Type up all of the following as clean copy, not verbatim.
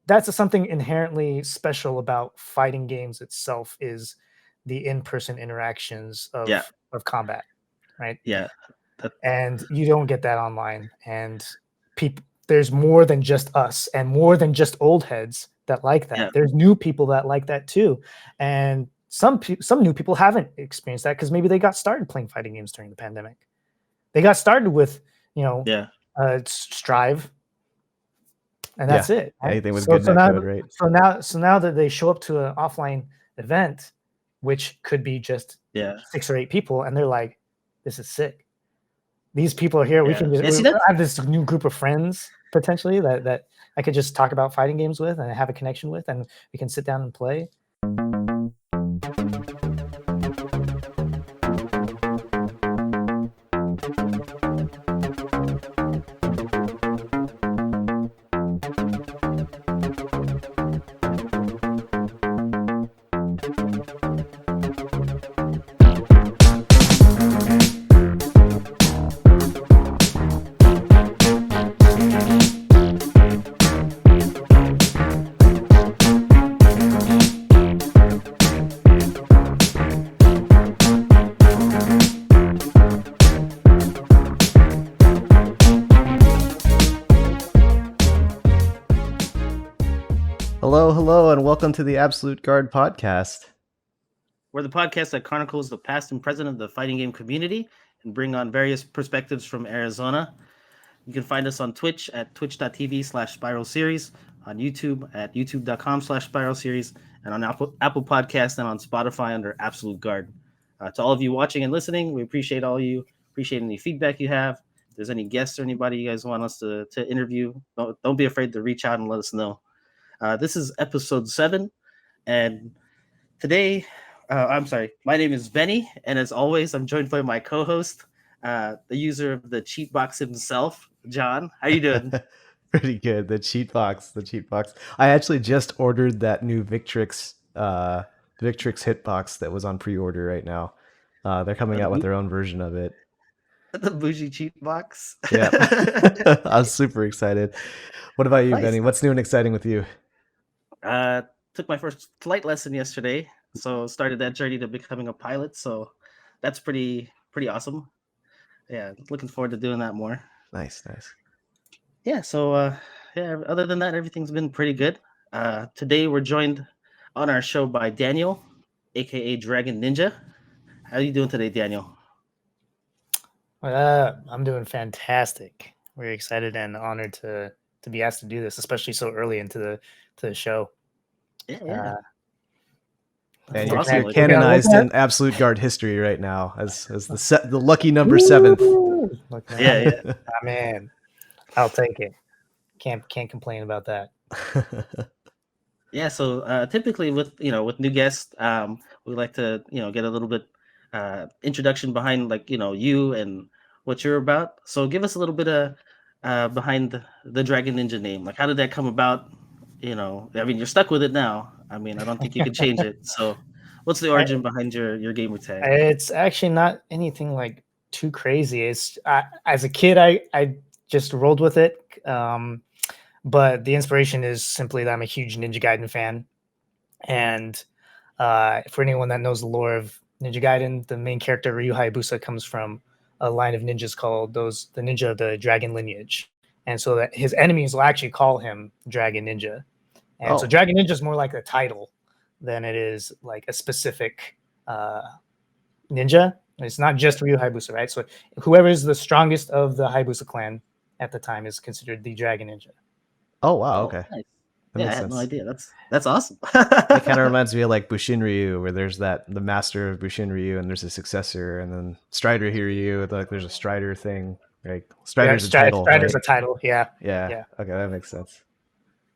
that's something inherently special about fighting games itself is the in-person interactions of combat, right? Yeah. And you don't get that online. And there's more than just us and more than just old heads that like that. Yeah. There's new people that like that too. And some new people haven't experienced that because maybe they got started playing fighting games during the pandemic. They got started with, Strive, and that's it. Right? Anything with good netcode, right? So now that they show up to an offline event, which could be just 6 or 8 people, and they're like, "This is sick. These people are here. We can have this new group of friends potentially that I could just talk about fighting games with and have a connection with, and we can sit down and play." Hello, and welcome to the Absolute Guard podcast. We're the podcast that chronicles the past and present of the fighting game community and bring on various perspectives from Arizona. You can find us on Twitch at twitch.tv/Spiral Series, on YouTube at youtube.com/Spiral Series, and on Apple Podcasts and on Spotify under Absolute Guard. To all of you watching and listening, we appreciate all you. Appreciate any feedback you have. If there's any guests or anybody you guys want us to interview, don't be afraid to reach out and let us know. This is episode 7, and today, my name is Benny, and as always, I'm joined by my co-host, the user of the cheat box himself, Jon. How you doing? Pretty good. The cheat box. I actually just ordered that new Victrix hitbox that was on pre-order right now. They're coming out with their own version of it. The bougie cheat box. Yeah, I was super excited. What about you, Benny? What's new and exciting with you? Took my first flight lesson yesterday, so started that journey to becoming a pilot. So that's pretty awesome. Yeah, looking forward to doing that more. Nice. Yeah. So other than that, everything's been pretty good. Today we're joined on our show by Daniel, aka Dragon Ninja. How are you doing today, Daniel? I'm doing fantastic. We're excited and honored to be asked to do this, especially so early into the show. Yeah. And you're canonized in Absolute Guard history right now as the lucky number 7. Yeah. Man, I'll take it. Can't complain about that. Yeah. So typically with new guests, we like to get a little bit introduction behind you and what you're about. So give us a little bit of behind the Dragon Ninja name. Like, how did that come about? You're stuck with it now. I don't think you can change it. So what's the origin behind your gamer tag? It's actually not anything like too crazy. It's as a kid, I just rolled with it. But the inspiration is simply that I'm a huge Ninja Gaiden fan. And for anyone that knows the lore of Ninja Gaiden, the main character Ryu Hayabusa comes from a line of ninjas called the Ninja of the Dragon lineage. And so that his enemies will actually call him Dragon Ninja. And so Dragon Ninja is more like a title than it is like a specific ninja. It's not just Ryu Hayabusa, right? So whoever is the strongest of the Hayabusa clan at the time is considered the Dragon Ninja. Oh, wow. Okay. Nice. I had no idea. That's awesome. It kind of reminds me of like Bushin Ryu, where there's the master of Bushin Ryu, and there's a successor, and then Strider Hiryu, like there's a Strider thing. Like Strider's a title. Strider's right? a title. Yeah. Okay, that makes sense.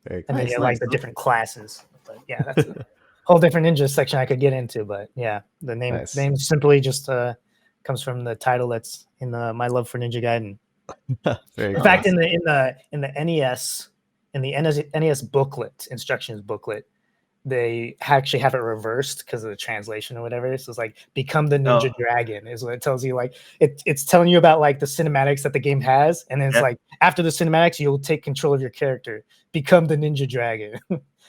Very cool. And then you like the different classes. But yeah, that's a whole different ninja section I could get into. But yeah, the name simply just comes from the title that's in my love for Ninja Gaiden. In fact, in the NES. In the NES booklet, instructions booklet, they actually have it reversed because of the translation or whatever. So it's like become the ninja dragon is what it tells you. Like it's telling you about like the cinematics that the game has, and then it's like after the cinematics, you'll take control of your character, become the ninja dragon.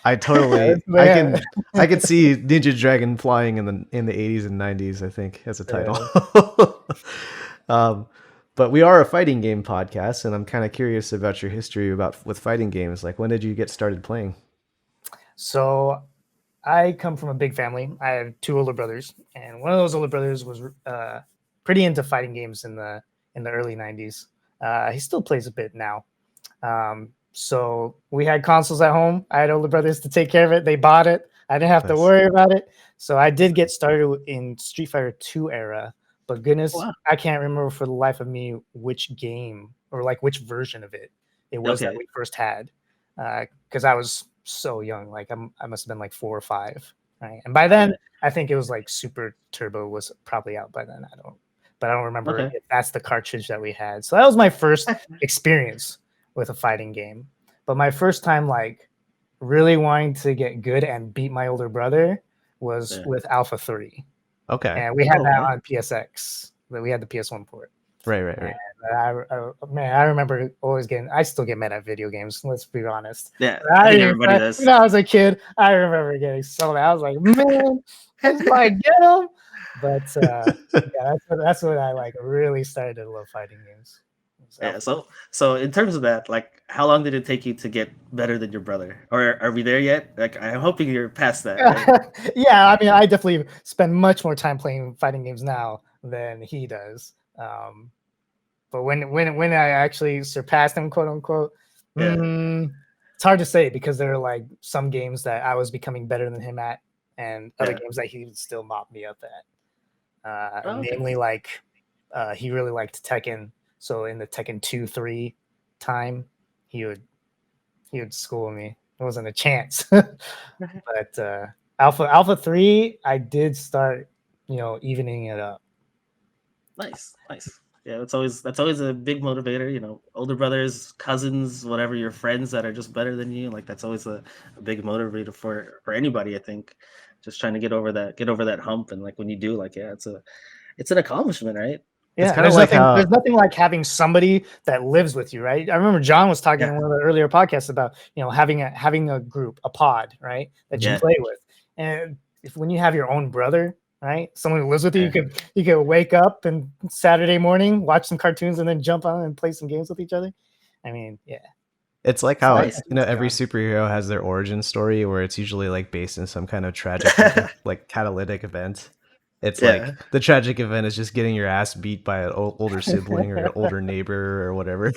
I totally, I can see Ninja Dragon flying in the 80s and 90s, I think, as a title. But we are a fighting game podcast, and I'm kind of curious about your history with fighting games. Like, when did you get started playing? So I come from a big family. I have 2 older brothers, and one of those older brothers was pretty into fighting games in the early 90s. He still plays a bit now. So we had consoles at home. I had older brothers to take care of it. They bought it. I didn't have to worry about it. So I did get started in Street Fighter 2 era, but goodness, I can't remember for the life of me which game or like which version of it was that we first had. Because I was so young. Like I must have been like 4 or 5. Right. And by then I think it was like Super Turbo was probably out by then. I don't remember if that's the cartridge that we had. So that was my first experience with a fighting game. But my first time like really wanting to get good and beat my older brother was with Alpha 3. Okay. And we had that on PSX. We had the PS1 port. Right. I remember always I still get mad at video games. Let's be honest. Yeah, I think everybody does. When I was a kid, I remember getting so mad. I was like, man, if I get them. But that's when I like really started to love fighting games. Yeah. So in terms of that, like, how long did it take you to get better than your brother? Or are we there yet? Like, I'm hoping you're past that. Right? Yeah, I mean, I definitely spend much more time playing fighting games now than he does. But when I actually surpassed him, quote unquote, it's hard to say because there are like some games that I was becoming better than him at, and other games that he would still mop me up at. Namely, like he really liked Tekken. So in the Tekken 2-3 time, he would school me. It wasn't a chance. But Alpha 3, I did start, evening it up. Nice. Yeah, that's always a big motivator. Older brothers, cousins, whatever, your friends that are just better than you. Like, that's always a big motivator for anybody. I think just trying to get over that hump, and like when you do, like, it's an accomplishment, right? Yeah, it's kind of like there's nothing like having somebody that lives with you, right? I remember John was talking in one of the earlier podcasts about having a group, a pod, right, that you play with, and when you have your own brother, right, someone who lives with you, you could wake up and Saturday morning watch some cartoons and then jump on and play some games with each other. I mean, it's like how every superhero has their origin story, where it's usually like based in some kind of tragic, like catalytic event. It's like the tragic event is just getting your ass beat by an older sibling or an older neighbor or whatever.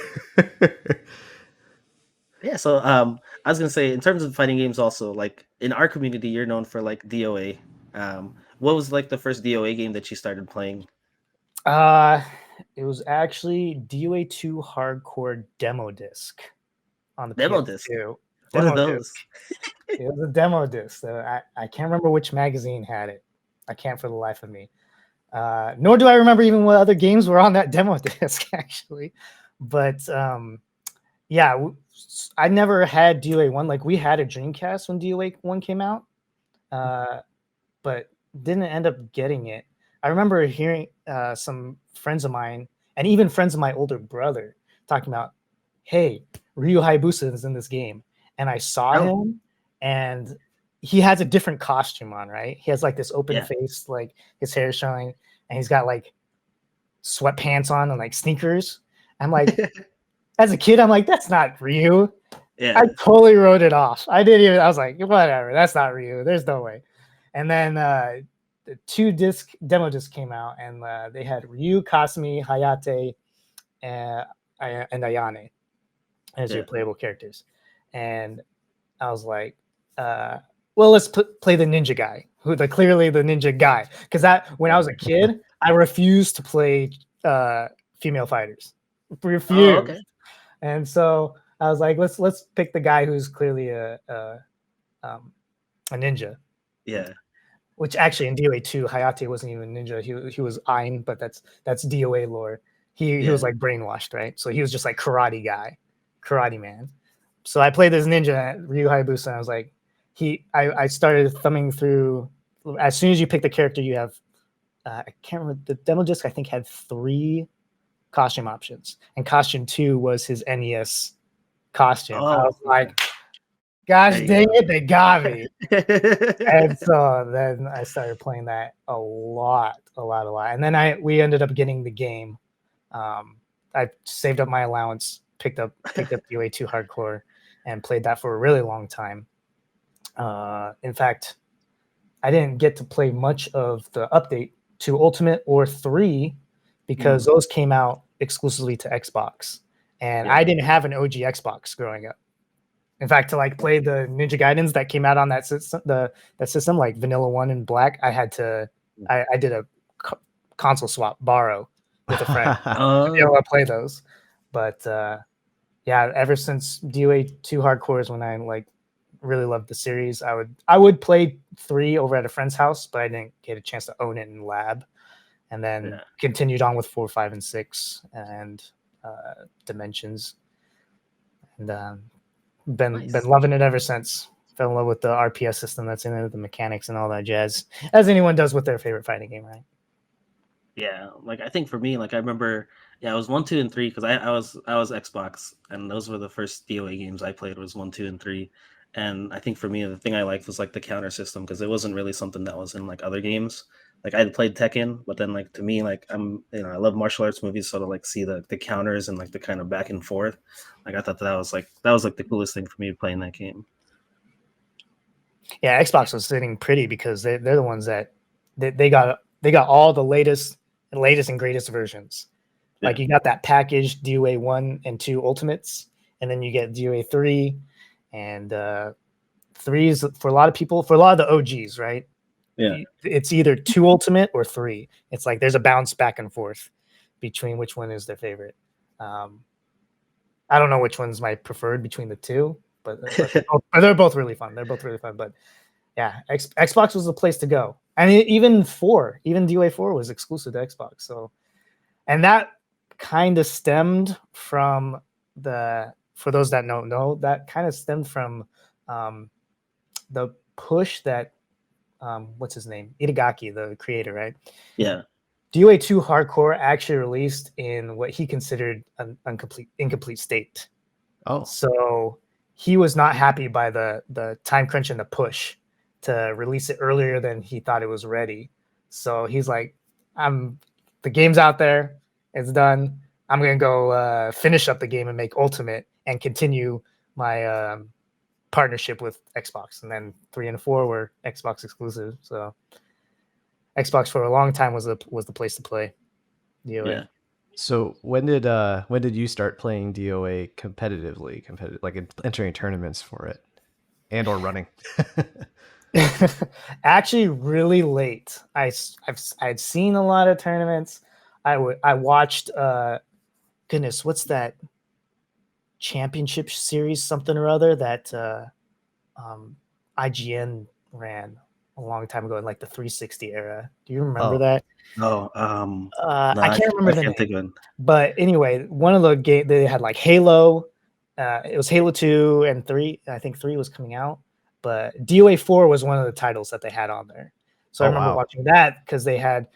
Yeah, so I was gonna say, in terms of fighting games, also, like in our community, you're known for like DOA. What was like the first DOA game that you started playing? It was actually DOA 2 Hardcore Demo Disc on the Demo PS2. disc. What are those? It was a demo disc. So I can't remember which magazine had it. I can't for the life of me. Nor do I remember even what other games were on that demo disc, actually. But I never had DOA 1. Like, we had a Dreamcast when DOA 1 came out, but didn't end up getting it. I remember hearing some friends of mine, and even friends of my older brother, talking about, hey, Ryu Hayabusa is in this game. And I saw him, and he has a different costume on, right? He has like this open face, like his hair showing, and he's got like sweatpants on and like sneakers. I'm like, as a kid, I'm like, that's not Ryu. Yeah. I totally wrote it off. I was like, whatever, that's not Ryu. There's no way. And then the 2 demo disc came out, and they had Ryu, Kasumi, Hayate, and Ayane as your playable characters. And I was like, well, let's play the ninja guy, clearly the ninja guy. Because when I was a kid, I refused to play female fighters. Refused. Oh, okay. And so I was like, let's pick the guy who's clearly a ninja. Yeah. Which actually in DOA 2, Hayate wasn't even a ninja. He was Ein, but that's DOA lore. He was like brainwashed, right? So he was just like karate guy, karate man. So I played this ninja, Ryu Hayabusa, and I was like, I started thumbing through. As soon as you pick the character, you have I can't remember, the demo disc I think had 3 costume options, and costume 2 was his NES costume. I was like, gosh dang it, they got me. And so then I started playing that a lot. And then we ended up getting the game. I saved up my allowance, picked up DOA 2 Hardcore, and played that for a really long time. In fact, I didn't get to play much of the update to Ultimate or 3 because those came out exclusively to Xbox, and I didn't have an OG Xbox growing up. In fact, to like play the Ninja Gaidens that came out on that system, that system, like Vanilla 1 and Black, I had to, I did a console swap, borrow with a friend to be able to play those. But yeah, ever since DOA 2 Hardcore is when I like really loved the series. I would play 3 over at a friend's house, but I didn't get a chance to own it in lab. And then continued on with 4, 5, and 6 and Dimensions. And been loving it ever since. Fell in love with the RPS system that's in it, the mechanics and all that jazz, as anyone does with their favorite fighting game, right? Yeah, like I think for me, like I remember, it was 1, 2, and 3 because I was Xbox, and those were the first DOA games I played was 1, 2, and 3. And I think for me, the thing I liked was like the counter system because it wasn't really something that was in like other games. Like I had played Tekken, but then like to me, like I love martial arts movies, so to like see the counters and like the kind of back and forth, like I thought that was like the coolest thing for me playing that game. Yeah, Xbox was sitting pretty because they're the ones that they got all the latest and greatest versions. Yeah. Like you got that package DOA 1 and 2 Ultimates, and then you get DOA 3, and 3 is for a lot of people, for a lot of the OGs, right? Yeah, it's either 2 Ultimate or 3. It's like there's a bounce back and forth between which one is their favorite. I don't know which one's my preferred between the two, but they're both really fun. But yeah, Xbox was the place to go. And even DOA 4 was exclusive to Xbox. So, and that kind of stemmed from for those that don't know, that kind of stemmed from the push that what's his name? Itagaki, the creator, right? Yeah. DOA 2 Hardcore actually released in what he considered an incomplete state. Oh. So he was not happy by the time crunch and the push to release it earlier than he thought it was ready. So he's like, the game's out there, it's done. I'm gonna go finish up the game and make Ultimate and continue my partnership with Xbox. And then 3 and 4 were Xbox exclusive. So Xbox for a long time was the place to play DOA. Yeah. So when did you start playing DOA competitively, like entering tournaments for it and or running? Actually, really late. I'd seen a lot of tournaments. I watched goodness, what's that championship series, something or other that IGN ran a long time ago in like the 360 era. Do you remember that? No, I can't remember the name. Think of it. But anyway, one of the games they had like Halo. It was Halo 2 and 3. I think 3 was coming out, but DOA 4 was one of the titles that they had on there. So I remember watching that because they had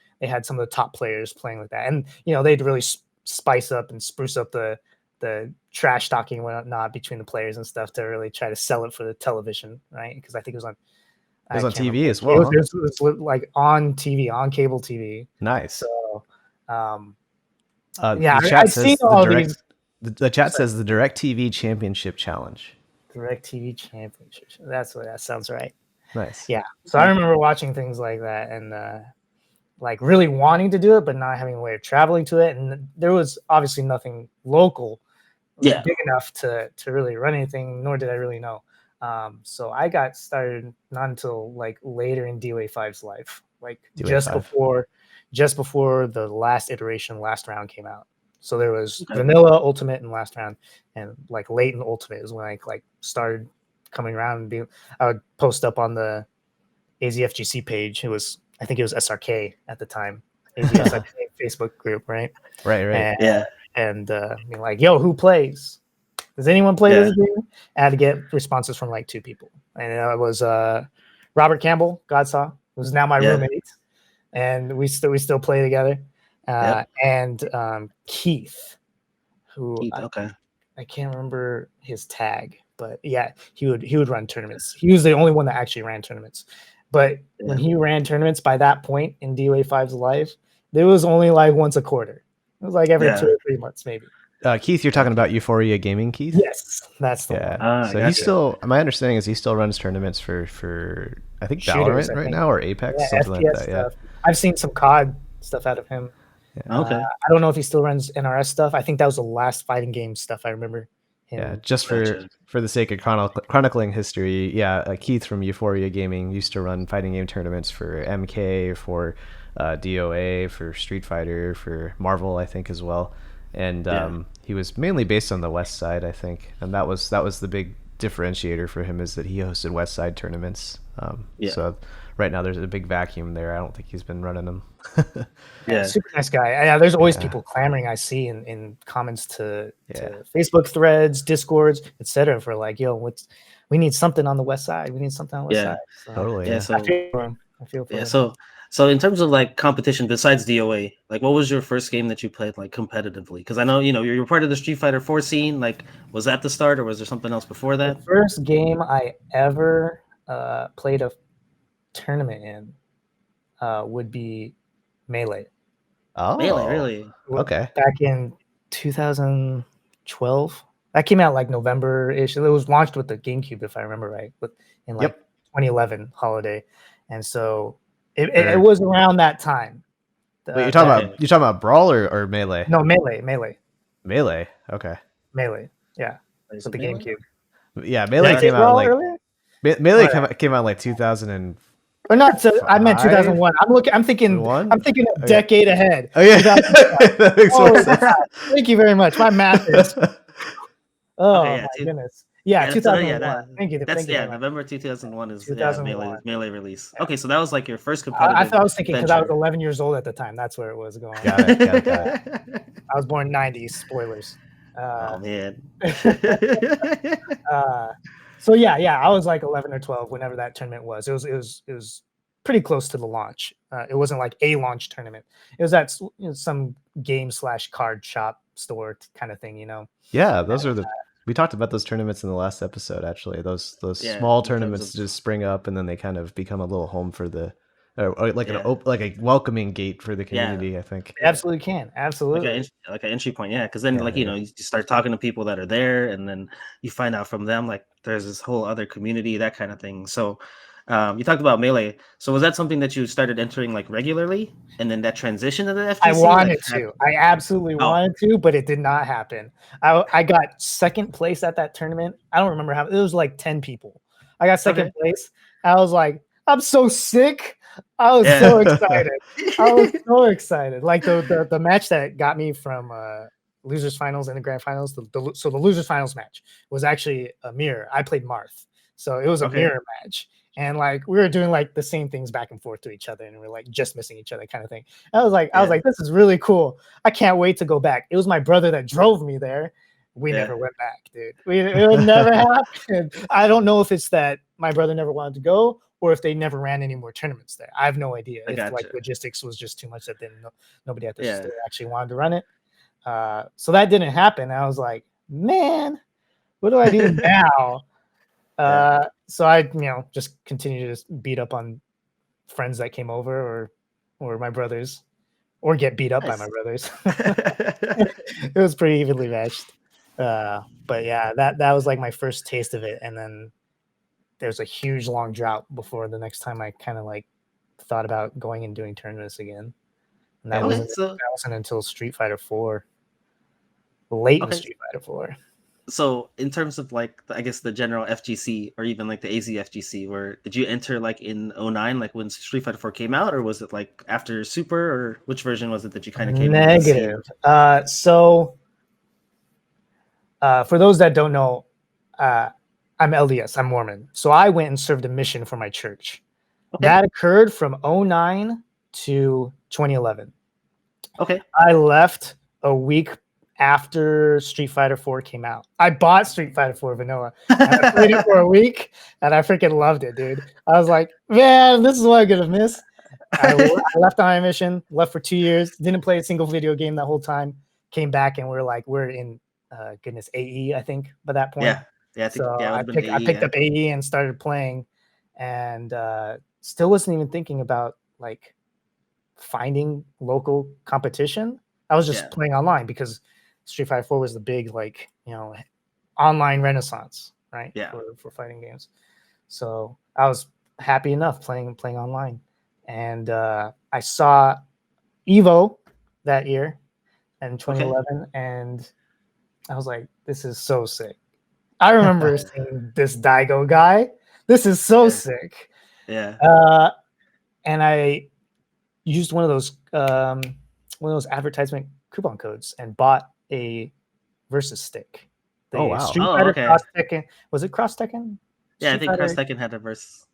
some of the top players playing like that, and they'd really spice up and spruce up the trash talking and whatnot between the players and stuff to really try to sell it for the television, right? Because I think it was on. It was on TV as well. It was like on TV, on cable TV. Nice. So, yeah, I've seen all these. The chat says the DirecTV Championship Challenge. DirecTV Championship. That sounds right. Nice. Yeah. So I remember watching things like that and like really wanting to do it, but not having a way of traveling to it. And there was obviously nothing local big enough to really run anything, nor did I really know. So I got started not until like later in DOA 5's life, like DOA just before the last round came out. So there was vanilla, ultimate, and last round, and like late in ultimate is when I like started coming around and I would post up on the AZFGC page. I think it was SRK at the time, AZFGC Facebook group, right? Right. And, and being like, yo, who plays? Does anyone play this game? I had to get responses from like 2 people, and it was Robert Campbell, Godsaw, who's now my roommate, and we still play together, and Keith, who I can't remember his tag, but yeah, he would run tournaments. He was the only one that actually ran tournaments, but when he ran tournaments, by that point in DOA 5's life, there was only like once a quarter. It was like every 2 or 3 months, maybe. Keith, you're talking about Euphoria Gaming, Keith? Yes, that's the one. So he's still. My understanding is he still runs tournaments for I think Shooters, Valorant right now, or Apex, something FPS like that. stuff. I've seen some COD stuff out of him. Okay. I don't know if he still runs NRS stuff. I think that was the last fighting game stuff I remember. Just for the sake of chronicling history, Keith from Euphoria Gaming used to run fighting game tournaments for MK, for DOA, for Street Fighter, for Marvel, I think, as well. And he was mainly based on the West Side, I think, and that was the big differentiator for him, is that he hosted West Side tournaments. So right now there's a big vacuum there. I don't think he's been running them. Super nice guy. There's always people clamoring, I see in comments to Facebook threads, Discords, etc., for like, yo, we need something on the West Side. We need something on the West Side. So, totally. I feel for him. So in terms of like competition besides DOA, like what was your first game that you played like competitively? Because I know you're part of the Street Fighter 4 scene. Like, was that the start, or was there something else before that? The first game I ever played a tournament in would be Melee. Oh, Melee, really? Okay. Back in 2012, that came out like November-ish. It was launched with the GameCube, if I remember right, in like 2011 holiday, and so. It was around that time. Wait, you're talking about Brawl or Melee? No, Melee. Melee. Okay. Melee. Yeah. With the GameCube. Yeah, Melee came out like earlier? Melee came out like 2000 and. Or not? So I meant 2001. I'm thinking a decade ahead. Oh yeah. That makes more sense. Thank you very much. My math is. My goodness. Yeah, 2001. Thank you. November 2001 is 2001. Melee release. Okay, so that was like your first competitive. I was thinking because I was 11 years old at the time. That's where it was going. Got it. I was born 90s. Spoilers. Oh man. So I was like 11 or 12 whenever that tournament was. It was pretty close to the launch. It wasn't like a launch tournament. It was at some game/card shop store kind of thing, Yeah, those are we talked about those tournaments in the last episode. Actually, those small tournaments just spring up, and then they kind of become a little home for the, or like a welcoming gate for the community. I think it absolutely can, absolutely like an entry point. Yeah, because then you start talking to people that are there, and then you find out from them like there's this whole other community, that kind of thing. So. You talked about Melee. So was that something that you started entering like regularly, and then that transition to the FGC? I wanted to. I absolutely wanted to, but it did not happen. I got second place at that tournament. I don't remember how. It was like 10 people. I got second place. I was like, I'm so sick. I was so excited. I was so excited. Like the match that got me from losers finals and the grand finals. So the losers finals match was actually a mirror. I played Marth, so it was a mirror match. And like we were doing like the same things back and forth to each other, and we were like just missing each other, kind of thing. I was like, this is really cool. I can't wait to go back. It was my brother that drove me there. We never went back, dude. It never happened. I don't know if it's that my brother never wanted to go, or if they never ran any more tournaments there. I have no idea. If like logistics was just too much that then nobody at the store actually wanted to run it. So that didn't happen. I was like, man, what do I do now? So I, just continue to just beat up on friends that came over or my brothers, or get beat up by my brothers. It was pretty evenly matched. But yeah, that was like my first taste of it. And then there's a huge long drought before the next time I kind of like thought about going and doing tournaments again. And that wasn't until Street Fighter 4. Late in Street Fighter 4. So in terms of like, I guess the general FGC or even like the AZ FGC, did you enter like in 2009, like when Street Fighter 4 came out, or was it like after Super, or which version was it that you kind of came negative? So for those that don't know, I'm LDS, I'm Mormon. So I went and served a mission for my church. Okay. That occurred from 2009 to 2011. Okay. I left a week after Street Fighter 4 came out. I bought Street Fighter 4 Vanilla and I played it for a week and I freaking loved it, dude. I was like, man, this is what I'm gonna miss. I left on my mission, left for 2 years, didn't play a single video game that whole time. Came back and we're in goodness AE, I think, by that point. I think, I picked up AE and started playing, and still wasn't even thinking about like finding local competition. I was just playing online because Street Fighter 4 was the big, like, online renaissance, right? For fighting games. So I was happy enough playing online. And I saw Evo that year in 2011, and I was like, this is so sick. I remember seeing this Daigo guy. This is so sick. Yeah. And I used one of those advertisement coupon codes and bought a Versus stick. Street Fighter Cross Tekken. Was it Cross Tekken? Yeah, I think Cross Tekken had a Versus.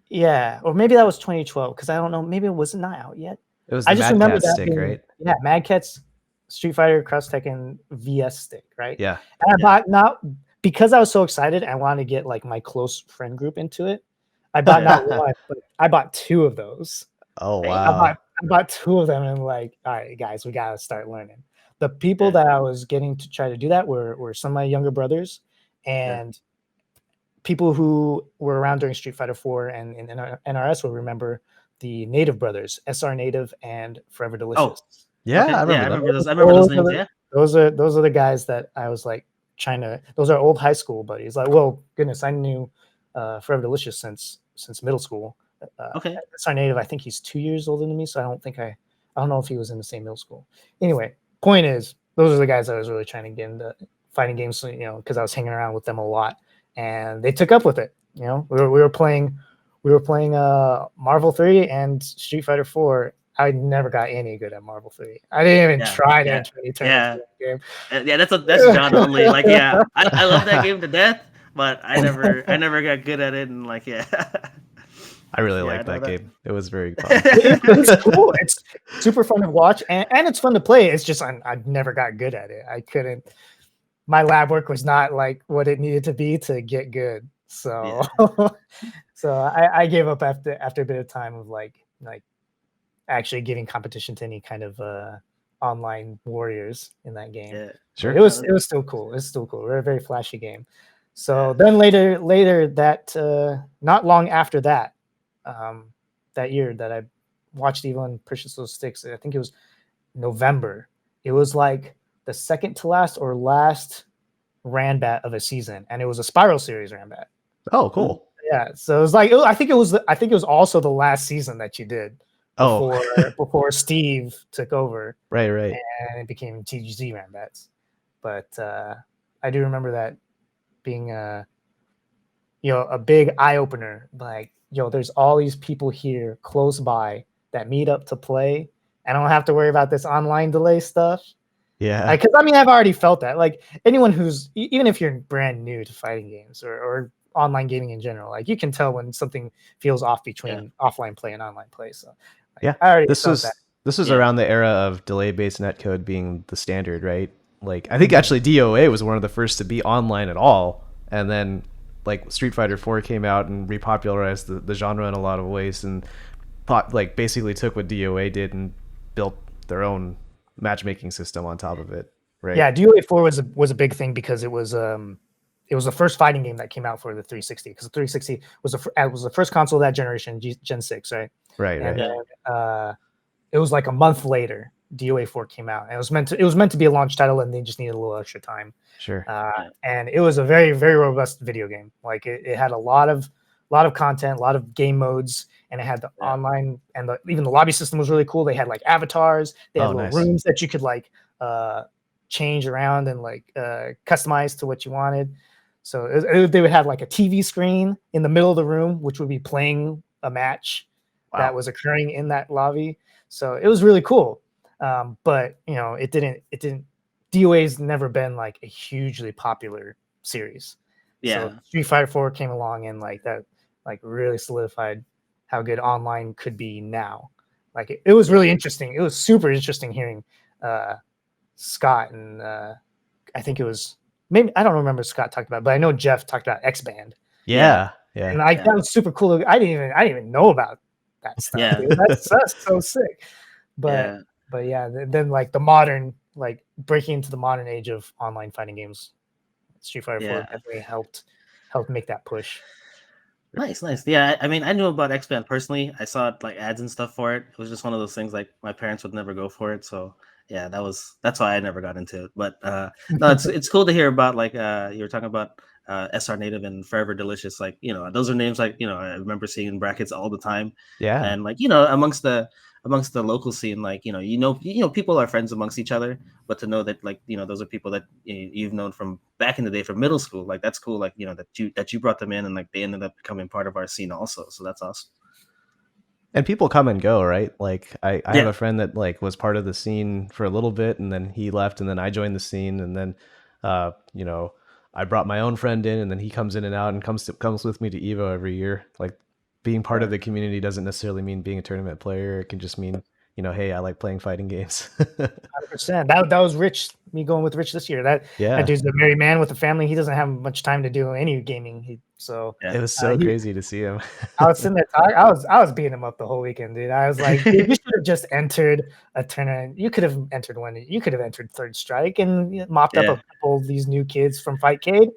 Yeah, or maybe that was 2012 because I don't know. Maybe it was not out yet. It was the Mad Cat stick, right? Yeah, Mad Cat's Street Fighter Cross Tekken VS stick, right? Yeah. And I bought not because I was so excited. I wanted to get like my close friend group into it. I bought not one, but I bought two of those. Oh wow! I bought two of them and like, all right, guys, we gotta start learning. The people that I was getting to try to do that were some of my younger brothers and people who were around during Street Fighter 4 and in NRS will remember the Native brothers, SR Native and Forever Delicious. Oh, yeah, I remember those. I remember those names. Yeah, those are the guys that I was like trying to. Those are old high school buddies. Like, well, goodness, I knew Forever Delicious since middle school. SR Native, I think he's 2 years older than me, so I don't know if he was in the same middle school. Anyway, point is, those are the guys I was really trying to get into fighting games, because I was hanging around with them a lot, and they took up with it. We were playing Marvel 3 and Street Fighter 4. I never got any good at Marvel 3. I didn't even try to enter any tournaments game. That's John only. Like, I love that game to death, but I never got good at it, and like, I really liked that game. It was very fun. It's cool. It's super fun to watch, and it's fun to play. It's just I never got good at it. I couldn't. My lab work was not like what it needed to be to get good. So, so I gave up after a bit of time of like actually giving competition to any kind of online warriors in that game. Yeah, sure. It was still cool. It's still cool. We're a very flashy game. So then later that not long after that. That year that I watched Evo and purchased those sticks, I think it was November. It was like the second to last or last Ranbat of a season, and it was a Spiral Series Ranbat. Oh, cool. Yeah, so it was like I think it was also the last season that you did before Steve took over. Right. And it became TGZ Ranbats. But I do remember that being a big eye opener, like, there's all these people here close by that meet up to play. I don't have to worry about this online delay stuff. Yeah. Because I've already felt that. Like, anyone who's, even if you're brand new to fighting games or online gaming in general, like, you can tell when something feels off between offline play and online play. So, I already felt that. This was around the era of delay-based netcode being the standard, right? Like, I think actually DOA was one of the first to be online at all, and then like Street Fighter 4 came out and repopularized the genre in a lot of ways, and basically took what DOA did and built their own matchmaking system on top of it, right? Yeah, DOA 4 was a big thing because it was the first fighting game that came out for the 360, because the 360 was the first console of that generation, Gen 6, right? Right. And then it was like a month later DOA 4 came out, and it was meant to be a launch title, and they just needed a little extra time. Sure. And it was a very, very robust video game. Like, it had a lot of content, a lot of game modes, and it had the online, and even the lobby system was really cool. They had like avatars, they had little rooms that you could like change around and like customize to what you wanted. So they would have like a TV screen in the middle of the room, which would be playing a match that was occurring in that lobby. So it was really cool. But it didn't. DOA's never been like a hugely popular series. So Street Fighter 4 came along, and like that, like, really solidified how good online could be now. Like, it was really interesting. It was super interesting hearing Scott and I think it was maybe I don't remember Scott talked about, it, but I know Jeff talked about X Band. Yeah. And that was super cool. I didn't even know about that stuff. Yeah. Dude. That's so sick. But yeah, then like the modern, like breaking into the modern age of online fighting games, Street Fighter 4 definitely helped make that push. Nice. Yeah, I mean, I knew about X Band personally. I saw like ads and stuff for it. It was just one of those things like my parents would never go for it. So yeah, that's why I never got into it. But no, it's cool to hear about like you were talking about SR Native and Forever Delicious. Like, you know, those are names like, you know, I remember seeing in brackets all the time. Yeah. And like, you know, amongst the local scene, like, you know, people are friends amongst each other, but to know that like, you know, those are people that you've known from back in the day from middle school, like that's cool. Like, you know, that you brought them in and like they ended up becoming part of our scene also. So that's awesome. And people come and go, right? Like I have a friend that like was part of the scene for a little bit and then he left and then I joined the scene and then, you know, I brought my own friend in and then he comes in and out and comes with me to Evo every year. Like being part of the community doesn't necessarily mean being a tournament player. It can just mean, you know, hey, I like playing fighting games. 100%. That was Rich. Me going with Rich this year. That dude's a married man with a family. He doesn't have much time to do any gaming. It was so crazy to see him. I was sitting there talking. I was beating him up the whole weekend, dude. I was like, dude, you should have just entered a tournament. You could have entered one. You could have entered Third Strike and mopped up a couple of these new kids from Fightcade.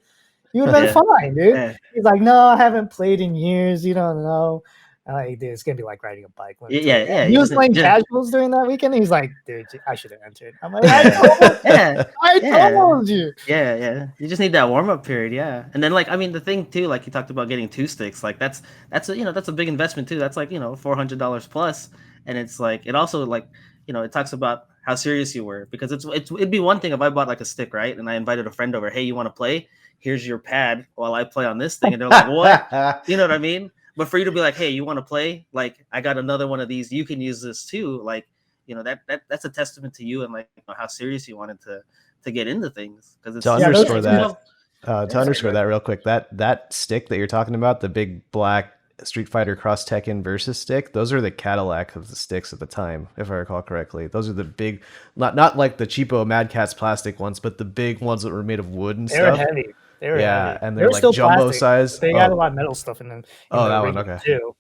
You would have been fine, dude. Yeah. He's like, no, I haven't played in years. You don't know. I'm like, dude, it's gonna be like riding a bike. He was playing casuals during that weekend. He's like, dude, I should have entered. I'm like, I told you. Yeah. You just need that warm up period, And then like, I mean, the thing too, like you talked about getting 2 sticks, like that's a, you know, that's a big investment too. That's like, you know, $400 plus, and it's like it also like, you know, it talks about how serious you were, because it'd be one thing if I bought like a stick, right, and I invited a friend over, hey, you want to play? Here's your pad while I play on this thing, and they're like, what? You know what I mean? But for you to be like, hey, you want to play? Like, I got another one of these. You can use this too. Like, you know, that's a testament to you and like, you know, how serious you wanted to get into things. Because it's to underscore that real quick, that stick that you're talking about, the big black Street Fighter Cross Tekken versus stick, those are the Cadillac of the sticks at the time, if I recall correctly. Those are the big, not like the cheapo Mad Catz plastic ones, but the big ones that were made of wood and stuff. They were heavy. They were heavy. And they're like still jumbo plastic. size. They got a lot of metal stuff in them. That one, okay. Too.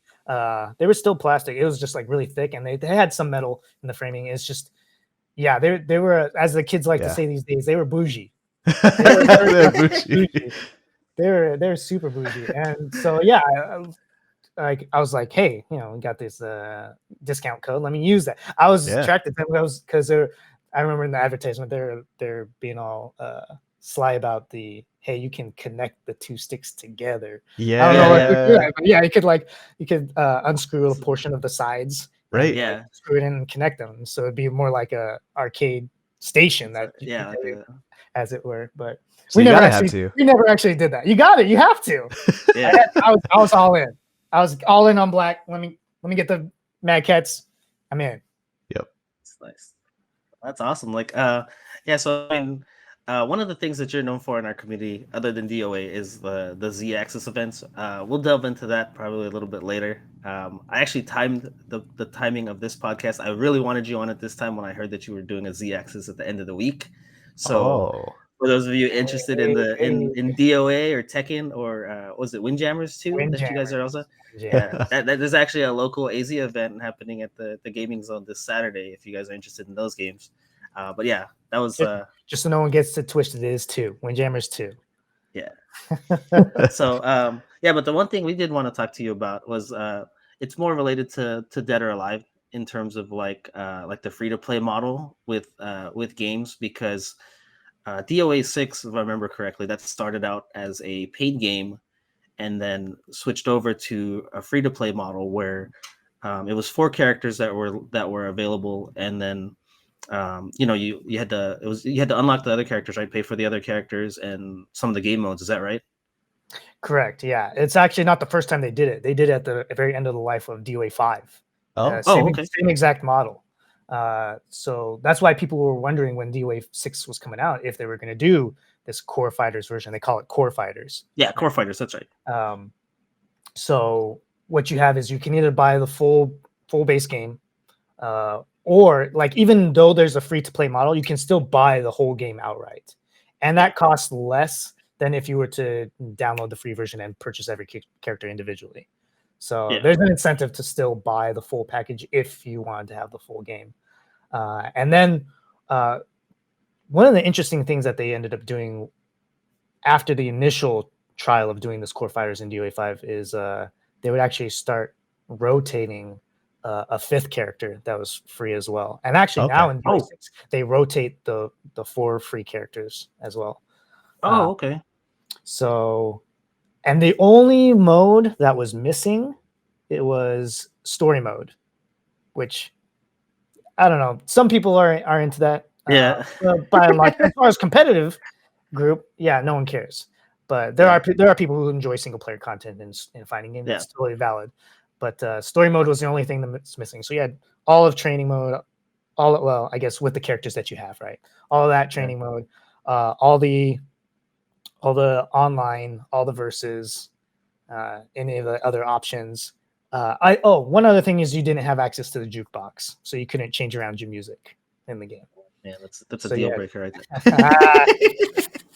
They were still plastic. It was just like really thick, and they had some metal in the framing. It's just, they were, as the kids like to say these days, they were bougie. They were super bougie, and so I was like, hey, you know, we got this discount code. Let me use that. I was attracted to them because I remember in the advertisement they're being all sly about the, hey, you can connect the 2 sticks together. I don't know what to do, but you could unscrew a portion of the sides, right? And, screw it in and connect them, so it'd be more like a arcade station that as it were. But so we never actually did that. You have to. I was all in. I was all in on black. Let me get the Mad Catz. I'm in. Yep. That's nice. That's awesome. Like, so I mean, one of the things that you're known for in our community, other than DOA, is the Z-Axis events. We'll delve into that probably a little bit later. I actually timed the timing of this podcast. I really wanted you on at this time when I heard that you were doing a Z-Axis at the end of the week. So for those of you interested in DOA or Tekken or was it Windjammers too? That you guys are also. There's actually a local AZ event happening at the Gaming Zone this Saturday if you guys are interested in those games. But yeah, that was just so no one gets it twisted. It is 2 Windjammers 2. Yeah. So but the one thing we did want to talk to you about was it's more related to Dead or Alive in terms of like the free to play model with games, because DOA 6, if I remember correctly, that started out as a paid game and then switched over to a free to play model where it was 4 characters that were available, and then you had to unlock the other characters, right? Pay for the other characters and some of the game modes. Is that right? Correct. Yeah, it's actually not the first time they did it. They did it at the very end of the life of DOA 5. Same exact model. So that's why people were wondering when DOA 6 was coming out if they were going to do this Core Fighters version. They call it Core Fighters. Yeah, Core Fighters. That's right. So what you have is you can either buy the full base game, or like even though there's a free to play model, you can still buy the whole game outright, and that costs less than if you were to download the free version and purchase every character individually. So there's an incentive to still buy the full package if you wanted to have the full game. And then one of the interesting things that they ended up doing after the initial trial of doing this Core Fighters in DOA 5 is they would actually start rotating a fifth character that was free as well. And actually now in DOA 6, they rotate the 4 free characters as well. Oh, okay. So, and the only mode that was missing, it was story mode, which I don't know. Some people are into that. Yeah. By and large, as far as competitive group, yeah, no one cares. But there are people who enjoy single player content in fighting games. It's totally valid. But story mode was the only thing that's missing. So you had all of training mode, I guess with the characters that you have, right? All of that training mode, all the online, all the verses, any of the other options. One other thing is you didn't have access to the jukebox, so you couldn't change around your music in the game. Yeah, that's a deal breaker right there.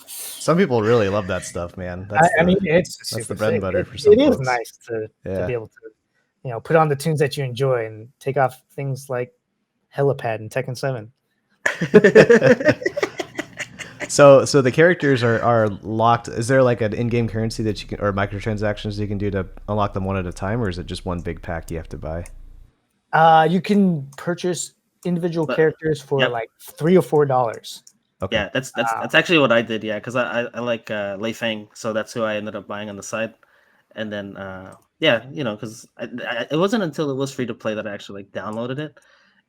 Some people really love that stuff, man. It's that's the bread and butter for some It folks. is nice to be able to, put on the tunes that you enjoy and take off things like Helipad and Tekken 7. So the characters are locked. Is there like an in-game currency that you can, or microtransactions you can do to unlock them one at a time, or is it just one big pack you have to buy? You can purchase individual characters for like $3 or $4. Okay. Yeah, that's actually what I did. Yeah, because I like Lei Fang, so that's who I ended up buying on the side. And then because it wasn't until it was free to play that I actually like downloaded it.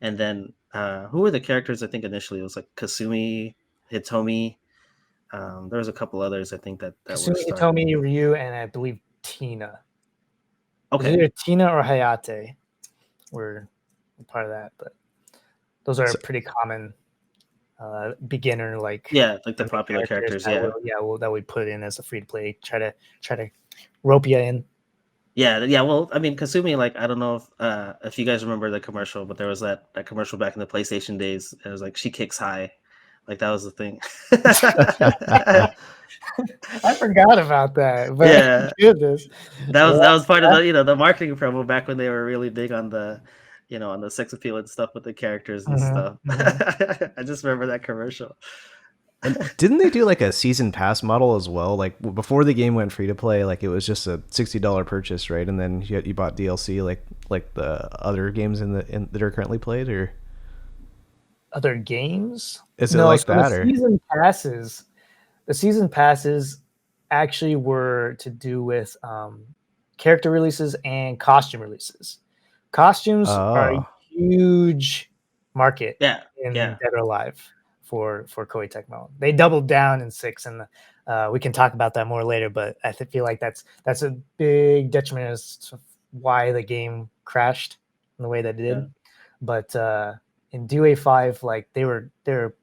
And then who were the characters? I think initially it was like Kasumi, Hitomi. There was a couple others I think that Kasumi, Hitomi, Ryu, and I believe Tina. Okay, either Tina or Hayate were part of that, but those are pretty common beginner like the popular characters that we put in as a free to play. Try to rope you in. Yeah. Well, I mean, Kasumi, like, I don't know if you guys remember the commercial, but there was that commercial back in the PlayStation days. It was like, she kicks high. Like, that was the thing. I forgot about that. But yeah. Goodness. That was part of the marketing promo back when they were really big on the, on the sex appeal and stuff with the characters and stuff. I just remember that commercial. And didn't they do like a season pass model as well? Like before the game went free to play, like it was just a $60 purchase, right? And then you bought DLC, like the other games that are currently played, or other games. Is it like that? The season passes actually were to do with character releases and costume releases. Costumes are a huge market in Dead or Alive. For Koei Tecmo, they doubled down in 6, and we can talk about that more later. But I feel like that's a big detriment as to why the game crashed in the way that it did. Yeah. But in DOA 5, like they were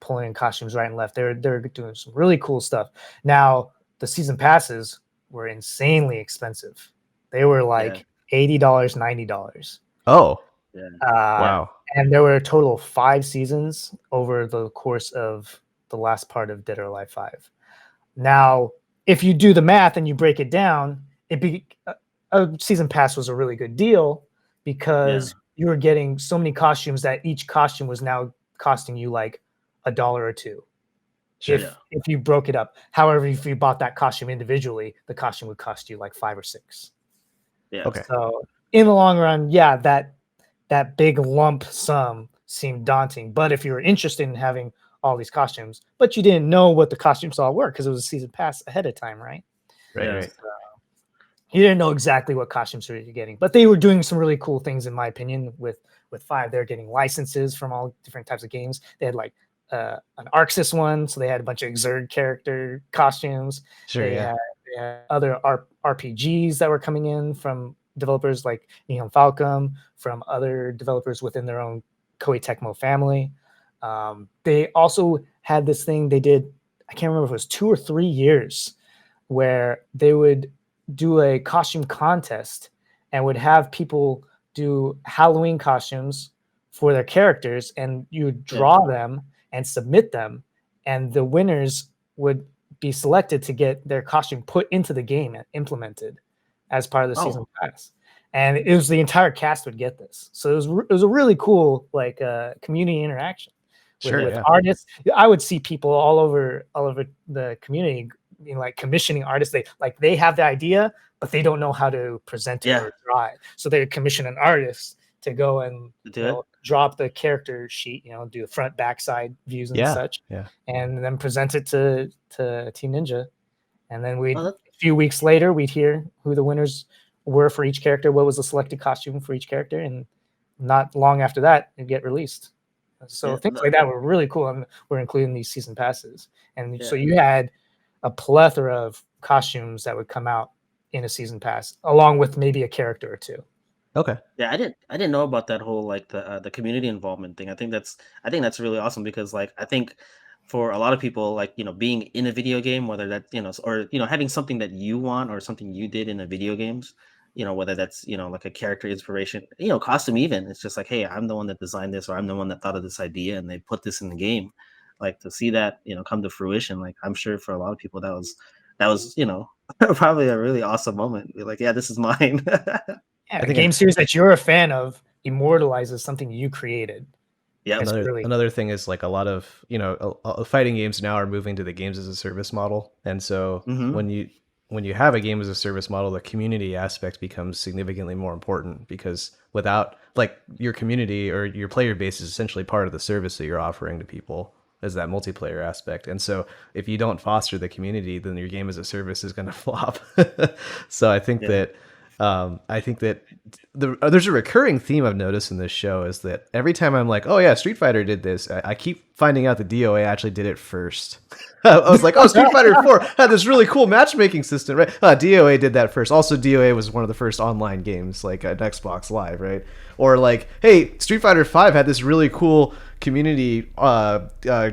pulling in costumes right and left. They're doing some really cool stuff. Now the season passes were insanely expensive. They were like $80, $90. Oh, yeah. Wow. And there were a total of 5 seasons over the course of the last part of Dead or Alive 5. Now, if you do the math and you break it down, a season pass was a really good deal because you were getting so many costumes that each costume was now costing you like $1 or $2. Sure, if you broke it up. However, if you bought that costume individually, the costume would cost you like $5 or $6. Yeah. Okay. So in the long run, that big lump sum seemed daunting. But if you were interested in having all these costumes, but you didn't know what the costumes all were because it was a season pass ahead of time, right? Right. So you didn't know exactly what costumes you were getting. But they were doing some really cool things, in my opinion, with 5. They're getting licenses from all different types of games. They had like an Arxis one, so they had a bunch of Exerg character costumes. Sure, they had other RPGs that were coming in from developers like Nihon Falcom, from other developers within their own Koei Tecmo family. They also had this thing they did, I can't remember if it was 2 or 3 years, where they would do a costume contest and would have people do Halloween costumes for their characters, and you would draw them and submit them, and the winners would be selected to get their costume put into the game and implemented as part of the season pass. And it was the entire cast would get this, so it was a really cool like community interaction with artists. I would see people all over the community, you know, like commissioning artists. They have the idea, but they don't know how to present it or draw it, so they commission an artist to go and drop the character sheet, you know, do the front backside views and such, and then present it to Team Ninja, and then a few weeks later we'd hear who the winners were for each character, what was the selected costume for each character, and not long after that it'd get released. So things like that were really cool, and we're including these season passes, and so you had a plethora of costumes that would come out in a season pass, along with maybe a character or two. Okay. Yeah, I didn't know about that whole like the community involvement thing. I think that's really awesome, because like I think for a lot of people, like, you know, being in a video game, whether that, you know, or, you know, having something that you want or something you did in a video games, you know, whether that's, you know, like a character inspiration, you know, costume even, it's just like, hey, I'm the one that designed this, or I'm the one that thought of this idea, and they put this in the game. Like, to see that, you know, come to fruition, like, I'm sure for a lot of people that was, you know, probably a really awesome moment. Be like, yeah, this is mine. Yeah, a game series that you're a fan of immortalizes something you created. Yeah. Another thing is, like, a lot of, you know, fighting games now are moving to the games as a service model, and so when you have a game as a service model, the community aspect becomes significantly more important, because without, like, your community or your player base is essentially part of the service that you're offering to people, as that multiplayer aspect. And so if you don't foster the community, then your game as a service is going to flop. So I think that there's a recurring theme I've noticed in this show, is that every time I'm like, oh yeah, Street Fighter did this, I keep finding out the DOA actually did it first. I was like, oh, Street Fighter 4 had this really cool matchmaking system, right? DOA did that first. Also, DOA was one of the first online games, like at Xbox Live, right? Or like, hey, Street Fighter 5 had this really cool community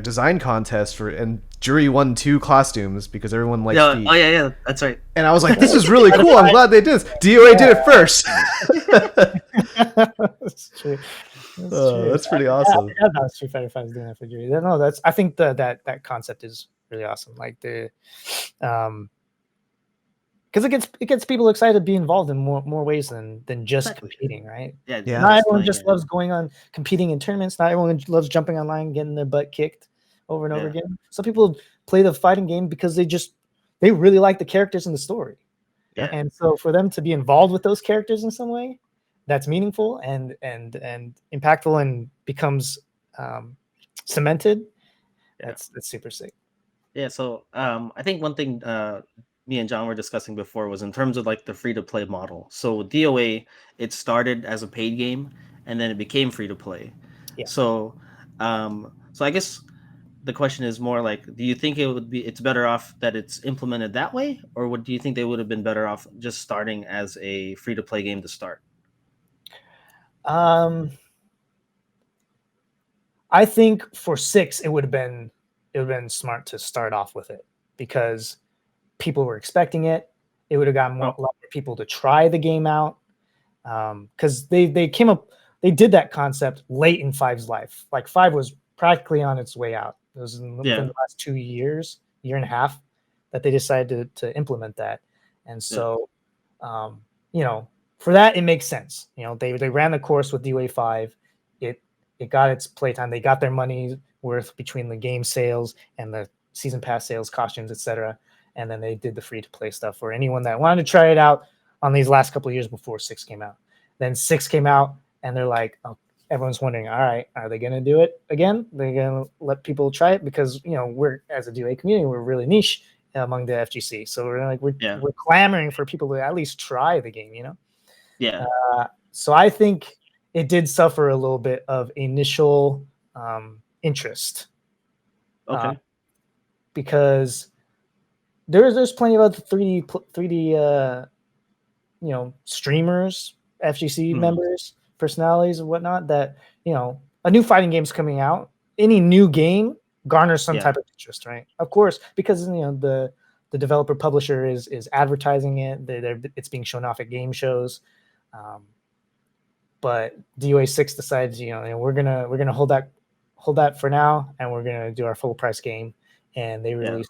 design contest for, and jury won 2 costumes because everyone likes feet. Oh yeah, that's right. And I was like, this is really cool. I'm glad they did this. DOA did it first. That's true. That's pretty awesome. I thought Street Fighter 5 is doing that for jury. No, I think that concept is really awesome. Like because it gets people excited to be involved in more ways than just competing, right? Yeah. Not everyone just loves going on competing in tournaments. Not everyone loves jumping online and getting their butt kicked over and over again. Some people play the fighting game because they really like the characters in the story. Yeah. And so for them to be involved with those characters in some way that's meaningful and impactful and becomes cemented, that's super sick. Yeah. So I think one thing me and John were discussing before was in terms of like the free to play model. So DOA, it started as a paid game and then it became free to play. Yeah. So I guess the question is more like, do you think it's better off that it's implemented that way, or do you think they would have been better off just starting as a free to play game to start? I think for 6 it would have been smart to start off with it, because people were expecting it. It would have gotten a lot more people to try the game out, because they did that concept late in 5's life. Like 5 was practically on its way out. It was in the last 2 years, year and a half, that they decided to implement that. And so, you know, for that, it makes sense. You know, they ran the course with DOA 5. It got its playtime. They got their money worth between the game sales and the season pass sales, costumes, etc. And then they did the free to play stuff for anyone that wanted to try it out on these last couple of years before 6 came out. Then 6 came out, and they're like, oh, everyone's wondering, all right, are they going to do it again? They're going to let people try it? Because, you know, we're, as a DOA community, we're really niche among the FGC. So we're clamoring for people to at least try the game, you know? Yeah. So I think it did suffer a little bit of initial interest. Okay. Because there's plenty of other 3D you know, streamers, FGC members, personalities and whatnot, that, you know, a new fighting game's coming out. Any new game garners some type of interest, right? Of course, because, you know, the developer publisher is advertising it. It's being shown off at game shows. but DOA 6 decides, we're gonna hold that for now, and we're gonna do our full price game. And they released,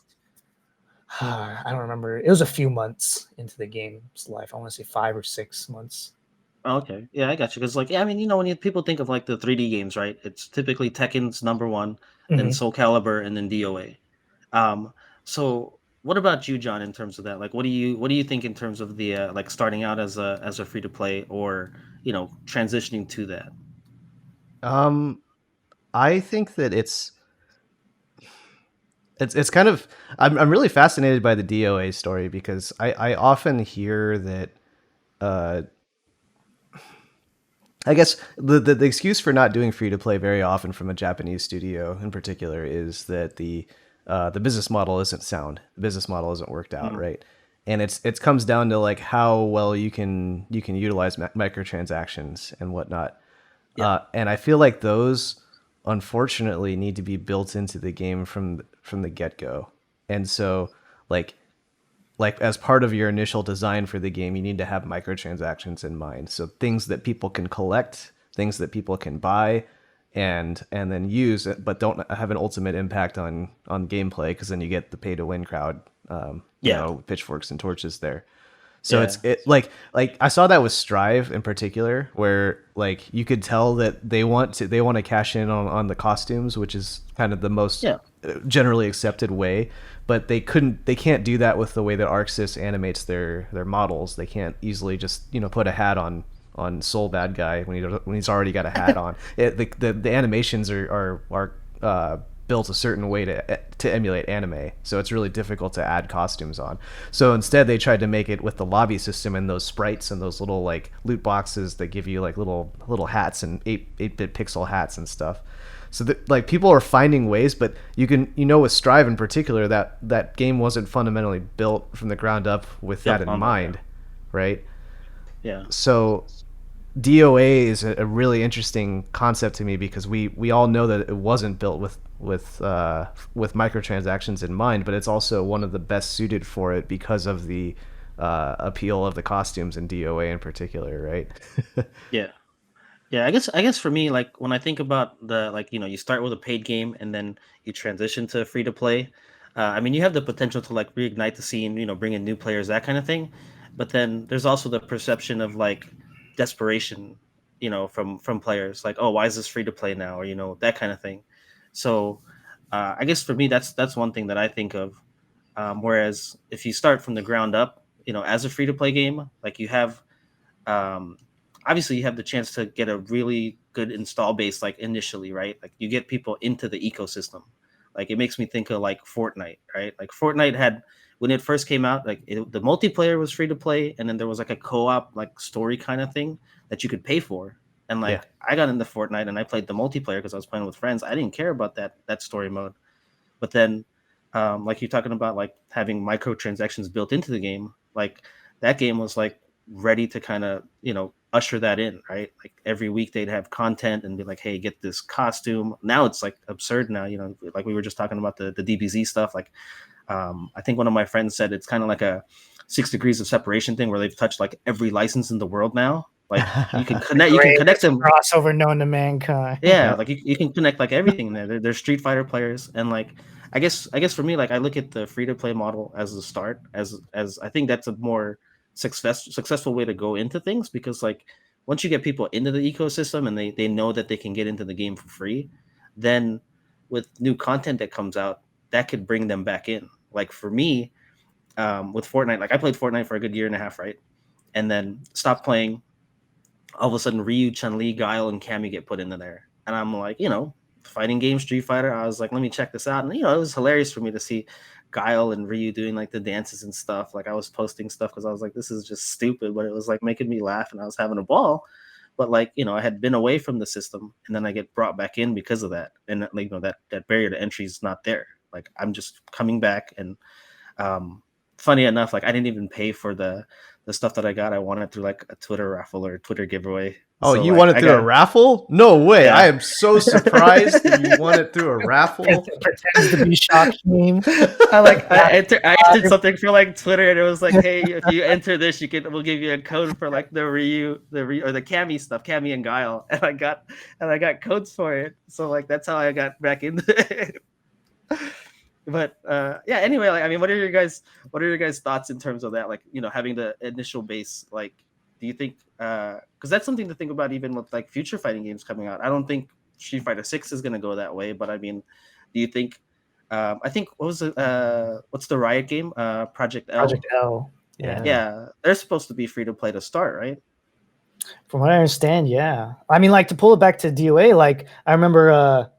I don't remember, it was a few months into the game's life. I want to say 5 or 6 months. Okay, yeah, I got you. Because I mean, when people think of like the 3D games, right? It's typically Tekken's number one, then Soul Calibur, and then DOA. So what about you, John, in terms of that? Like, what do you think in terms of the like starting out as a free to play, or transitioning to that? I think that it's kind of I'm really fascinated by the DOA story because I often hear that I guess the excuse for not doing free to play very often from a Japanese studio in particular is that the business model isn't sound. The business model isn't worked out, right? And it comes down to like how well you can utilize microtransactions and whatnot. And I feel like those unfortunately need to be built into the game from the get go. And so like as part of your initial design for the game, you need to have microtransactions in mind. So things that people can collect, things that people can buy, and then use, but don't have an ultimate impact on gameplay, because then you get the pay to win crowd. Pitchforks and torches there. So it like I saw that with Strive in particular, where like you could tell that they want to cash in on the costumes, which is kind of the most generally accepted way, but they can't do that with the way that ArcSys animates their models. They can't easily just put a hat on Soul Bad Guy when he's already got a hat on. The animations are built a certain way to emulate anime, so it's really difficult to add costumes on. So instead they tried to make it with the lobby system and those sprites and those little like loot boxes that give you like little hats and 8-bit pixel hats and stuff. So that like people are finding ways, but with Strive in particular, that game wasn't fundamentally built from the ground up with that in mind, right? Yeah. So DOA is a really interesting concept to me because we all know that it wasn't built with microtransactions in mind, but it's also one of the best suited for it because of the appeal of the costumes in DOA in particular, right? Yeah, I guess for me, like when I think about you start with a paid game and then you transition to free to play. I mean, you have the potential to like reignite the scene, bring in new players, that kind of thing. But then there's also the perception of like desperation, from players, like, oh, why is this free to play now, or that kind of thing. So I guess for me, that's one thing that I think of. Whereas if you start from the ground up, as a free to play game, like you have. Obviously you have the chance to get a really good install base like initially, right? Like you get people into the ecosystem. Like it makes me think of like Fortnite, right? Like Fortnite had, when it first came out, like the multiplayer was free to play, and then there was like a co-op like story kind of thing that you could pay for. And like I got into Fortnite and I played the multiplayer because I was playing with friends. I didn't care about that story mode. But then like you're talking about like having microtransactions built into the game, like that game was like ready to kind of usher that in, right? Like every week they'd have content and be like, hey, get this costume. Now it's like absurd now, like we were just talking about the DBZ stuff. Like I think one of my friends said it's kind of like a 6 degrees of separation thing where they've touched like every license in the world now. Like you can connect them, crossover known to mankind. Like you can connect like everything there. They're Street Fighter players, and like I guess for me, like I look at the free to play model as a start, as I think that's a more successful way to go into things, because like once you get people into the ecosystem and they know that they can get into the game for free, then with new content that comes out, that could bring them back in. Like for me, with Fortnite, like I played Fortnite for a good year and a half, right? And then stopped playing. All of a sudden Ryu, Chun-Li, Guile, and Cammy get put into there. And I'm like, fighting game, Street Fighter. I was like, let me check this out. And, it was hilarious for me to see Guile and Ryu doing like the dances and stuff. Like I was posting stuff because I was like, this is just stupid, but it was like making me laugh and I was having a ball. But like, I had been away from the system and then I get brought back in because of that. And like, that barrier to entry is not there. Like I'm just coming back. And funny enough, like I didn't even pay for the stuff that I got. I won it through like a Twitter raffle or a Twitter giveaway. Oh, So, you like, won it through a raffle? No way! Yeah. I am so surprised that you won it through a raffle. Pretends to be shock meme. I entered something for like Twitter, and it was like, hey, if you enter this, we'll give you a code for like the Ryu or the Cammy stuff, Cammy and Guile, and I got codes for it. So like that's how I got back into it. But yeah, anyway, like, I mean, what are your guys' thoughts in terms of that? Like, you know, having the initial base, like, do you think because that's something to think about even with like future fighting games coming out. I don't think Street Fighter 6 is going to go that way, but I mean, do you think I think what's the Riot game? Project L. Project L. Yeah, they're supposed to be free to play to start, right? From what I understand, yeah. I mean, like, to pull it back to DOA, like, I remember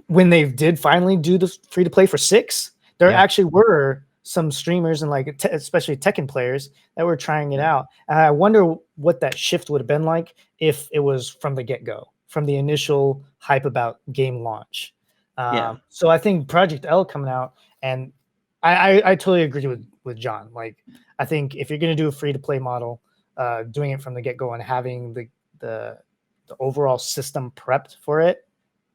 when they did finally do the free to play for 6, there actually were some streamers and like especially Tekken players that were trying it out. And I wonder what that shift would have been like if it was from the get-go, from the initial hype about game launch. So I think Project L coming out, and I totally agree with John. Like, I think if you're going to do a free to play model, doing it from the get-go and having the overall system prepped for it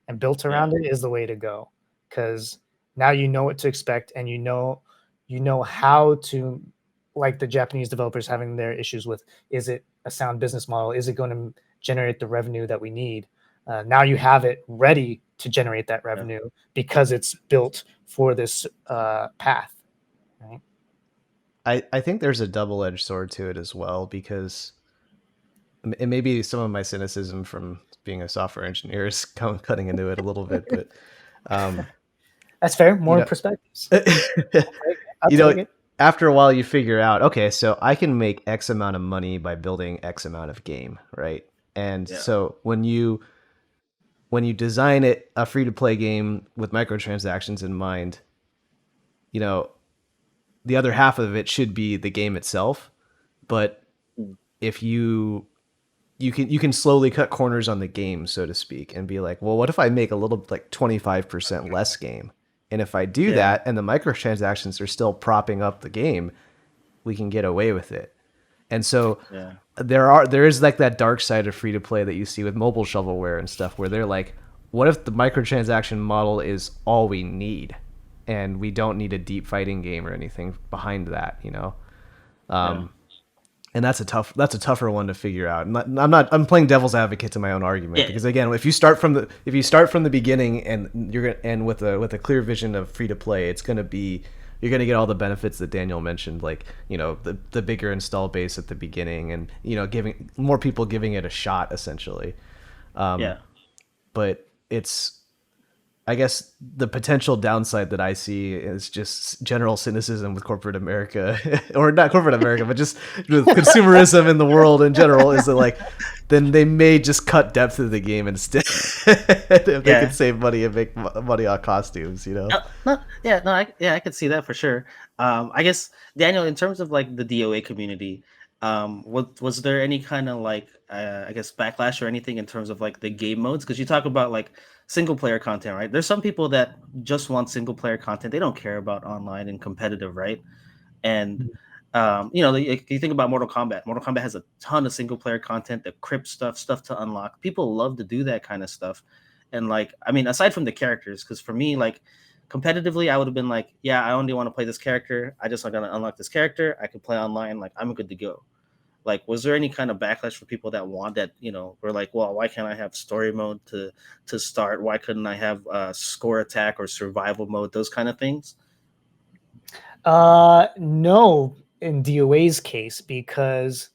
and built around it is the way to go, because now you know what to expect, and you know how to, like the Japanese developers having their issues with, is it a sound business model? Is it going to generate the revenue that we need? Now you have it ready to generate that revenue because it's built for this path. Right? I think there's a double-edged sword to it as well, because it may be some of my cynicism from being a software engineer is cutting into it a little bit, but that's fair. More perspectives. After a while you figure out, okay, so I can make X amount of money by building X amount of game, right? And so when you design it a free-to-play game with microtransactions in mind, you know, the other half of it should be the game itself. But if you can slowly cut corners on the game, so to speak, and be like, well, what if I make a little, like 25% less game? And if I do that and the microtransactions are still propping up the game, we can get away with it. And so there is like that dark side of free to play that you see with mobile shovelware and stuff, where they're like, what if the microtransaction model is all we need and we don't need a deep fighting game or anything behind that, you know? And that's a tougher one to figure out. I'm playing devil's advocate to my own argument, because again, if you start from the beginning and you're gonna end with a clear vision of free to play, you're gonna get all the benefits that Daniel mentioned, like, you know, the bigger install base at the beginning, and, you know, giving more people giving it a shot essentially. But it's, I guess the potential downside that I see is just general cynicism with corporate America, or not corporate America, but just with consumerism in the world in general, is that, like, then they may just cut depth of the game instead if they can save money and make money on costumes, you know? I could see that for sure. I guess, Daniel, in terms of like the DOA community, was there any kind of like I guess backlash or anything in terms of like the game modes? Because you talk about like single player content, right? There's some people that just want single player content. They don't care about online and competitive, right? And you know, if you think about Mortal Kombat has a ton of single player content, the crypt stuff to unlock. People love to do that kind of stuff. And like, I mean, aside from the characters, because for me, like, competitively, I would have been like, yeah, I only want to play this character. I just gotta unlock this character. I can play online. Like, I'm good to go. Like, was there any kind of backlash for people that want that, you know, were like, well, why can't I have story mode to start? Why couldn't I have score attack or survival mode? Those kind of things? No, in DOA's case, because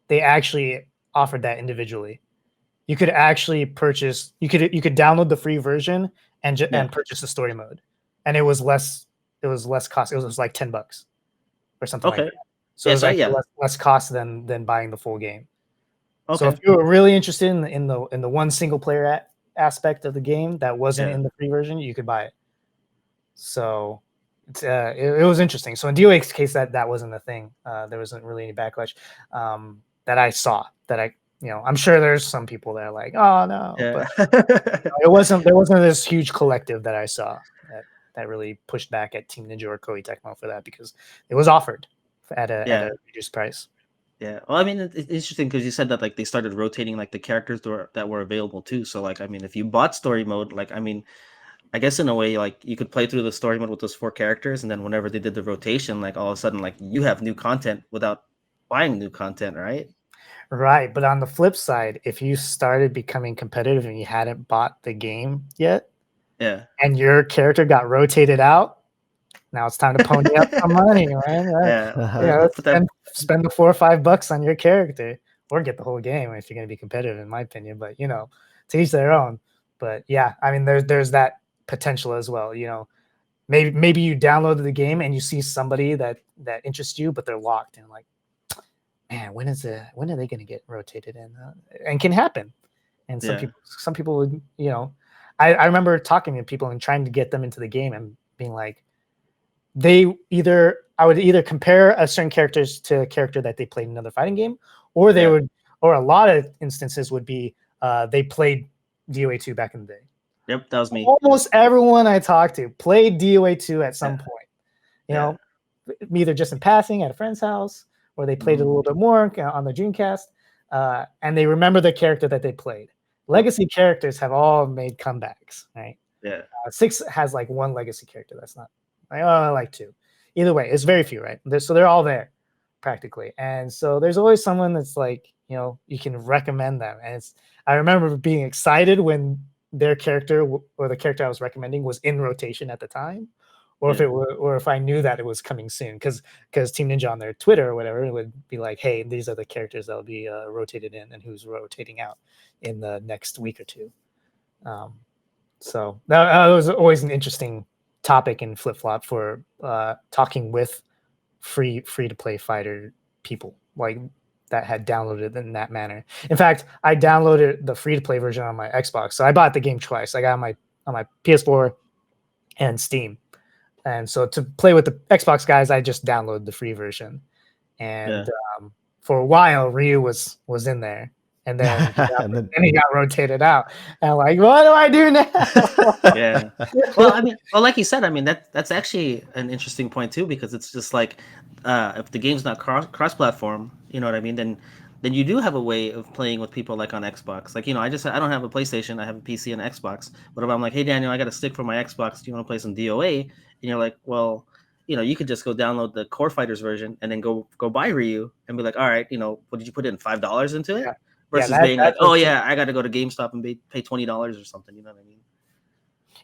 they actually offered that individually. You could actually purchase, you could download the free version and purchase the story mode, and it was less cost. It was like $10 or something like that. So it was less cost than buying the full game. So if you were really interested in the one single player aspect of the game that wasn't in the free version, you could buy it. So it was interesting. So in DOA's case, that wasn't a thing. There wasn't really any backlash that I saw. You know, I'm sure there's some people that are like, oh no, but there wasn't this huge collective that I saw that really pushed back at Team Ninja or Koei Tecmo for that, because it was offered at a reduced price. Yeah. Well, I mean, it's interesting because you said that like they started rotating like the characters that were available too. So like, I mean, if you bought story mode, like, I mean, I guess in a way, like you could play through the story mode with those 4 characters, and then whenever they did the rotation, like all of a sudden, like you have new content without buying new content, right? Right. But on the flip side, if you started becoming competitive and you hadn't bought the game yet, Yeah. and your character got rotated out, now it's time to pony up some money, man. Yeah. You know, Put that. spend the $4 or $5 on your character, or get the whole game if you're going to be competitive, in my opinion. But you know, to each their own. But yeah, I mean, there's that potential as well. You know, maybe you downloaded the game and you see somebody that interests you, but they're locked and like, man, when are they going to get rotated in? And can happen. And some people would, you know, I remember talking to people and trying to get them into the game and being like, I would either compare a certain characters to a character that they played in another fighting game, or they would, or a lot of instances would be they played DOA 2 back in the day. Yep, that was me. Almost everyone I talked to played DOA 2 at some point. You know, either just in passing at a friend's house, or they played it a little bit more on the Dreamcast, and they remember the character that they played. Legacy characters have all made comebacks, right? Yeah. 6 has like one legacy character that's not. I like 2. Either way, it's very few, right? So they're all there, practically. And so there's always someone that's like, you know, you can recommend them. And I remember being excited when their character or the character I was recommending was in rotation at the time, or if I knew that it was coming soon, because Team Ninja on their Twitter or whatever would be like, hey, these are the characters that will be rotated in and who's rotating out in the next week or two. So that was always an interesting topic in Flip Flop for talking with free to play fighter people like that had downloaded in that manner. In fact, I downloaded the free to play version on my Xbox, so I bought the game twice. I got on my PS4 and Steam, and so to play with the Xbox guys, I just downloaded the free version. And for a while, Ryu was in there. And then he got rotated out. And I'm like, what do I do now? Yeah. Well, I mean, like you said, I mean that's actually an interesting point too, because it's just like if the game's not cross-platform, you know what I mean? Then you do have a way of playing with people like on Xbox. Like, you know, I don't have a PlayStation, I have a PC and Xbox. But if I'm like, hey Daniel, I got a stick for my Xbox, do you want to play some DOA? And you're like, well, you know, you could just go download the Core Fighters version and then go buy Ryu and be like, all right, you know, what did you put in $5 into it? Yeah. Versus being like, oh yeah, I got to go to GameStop and pay $20 or something. You know what I mean?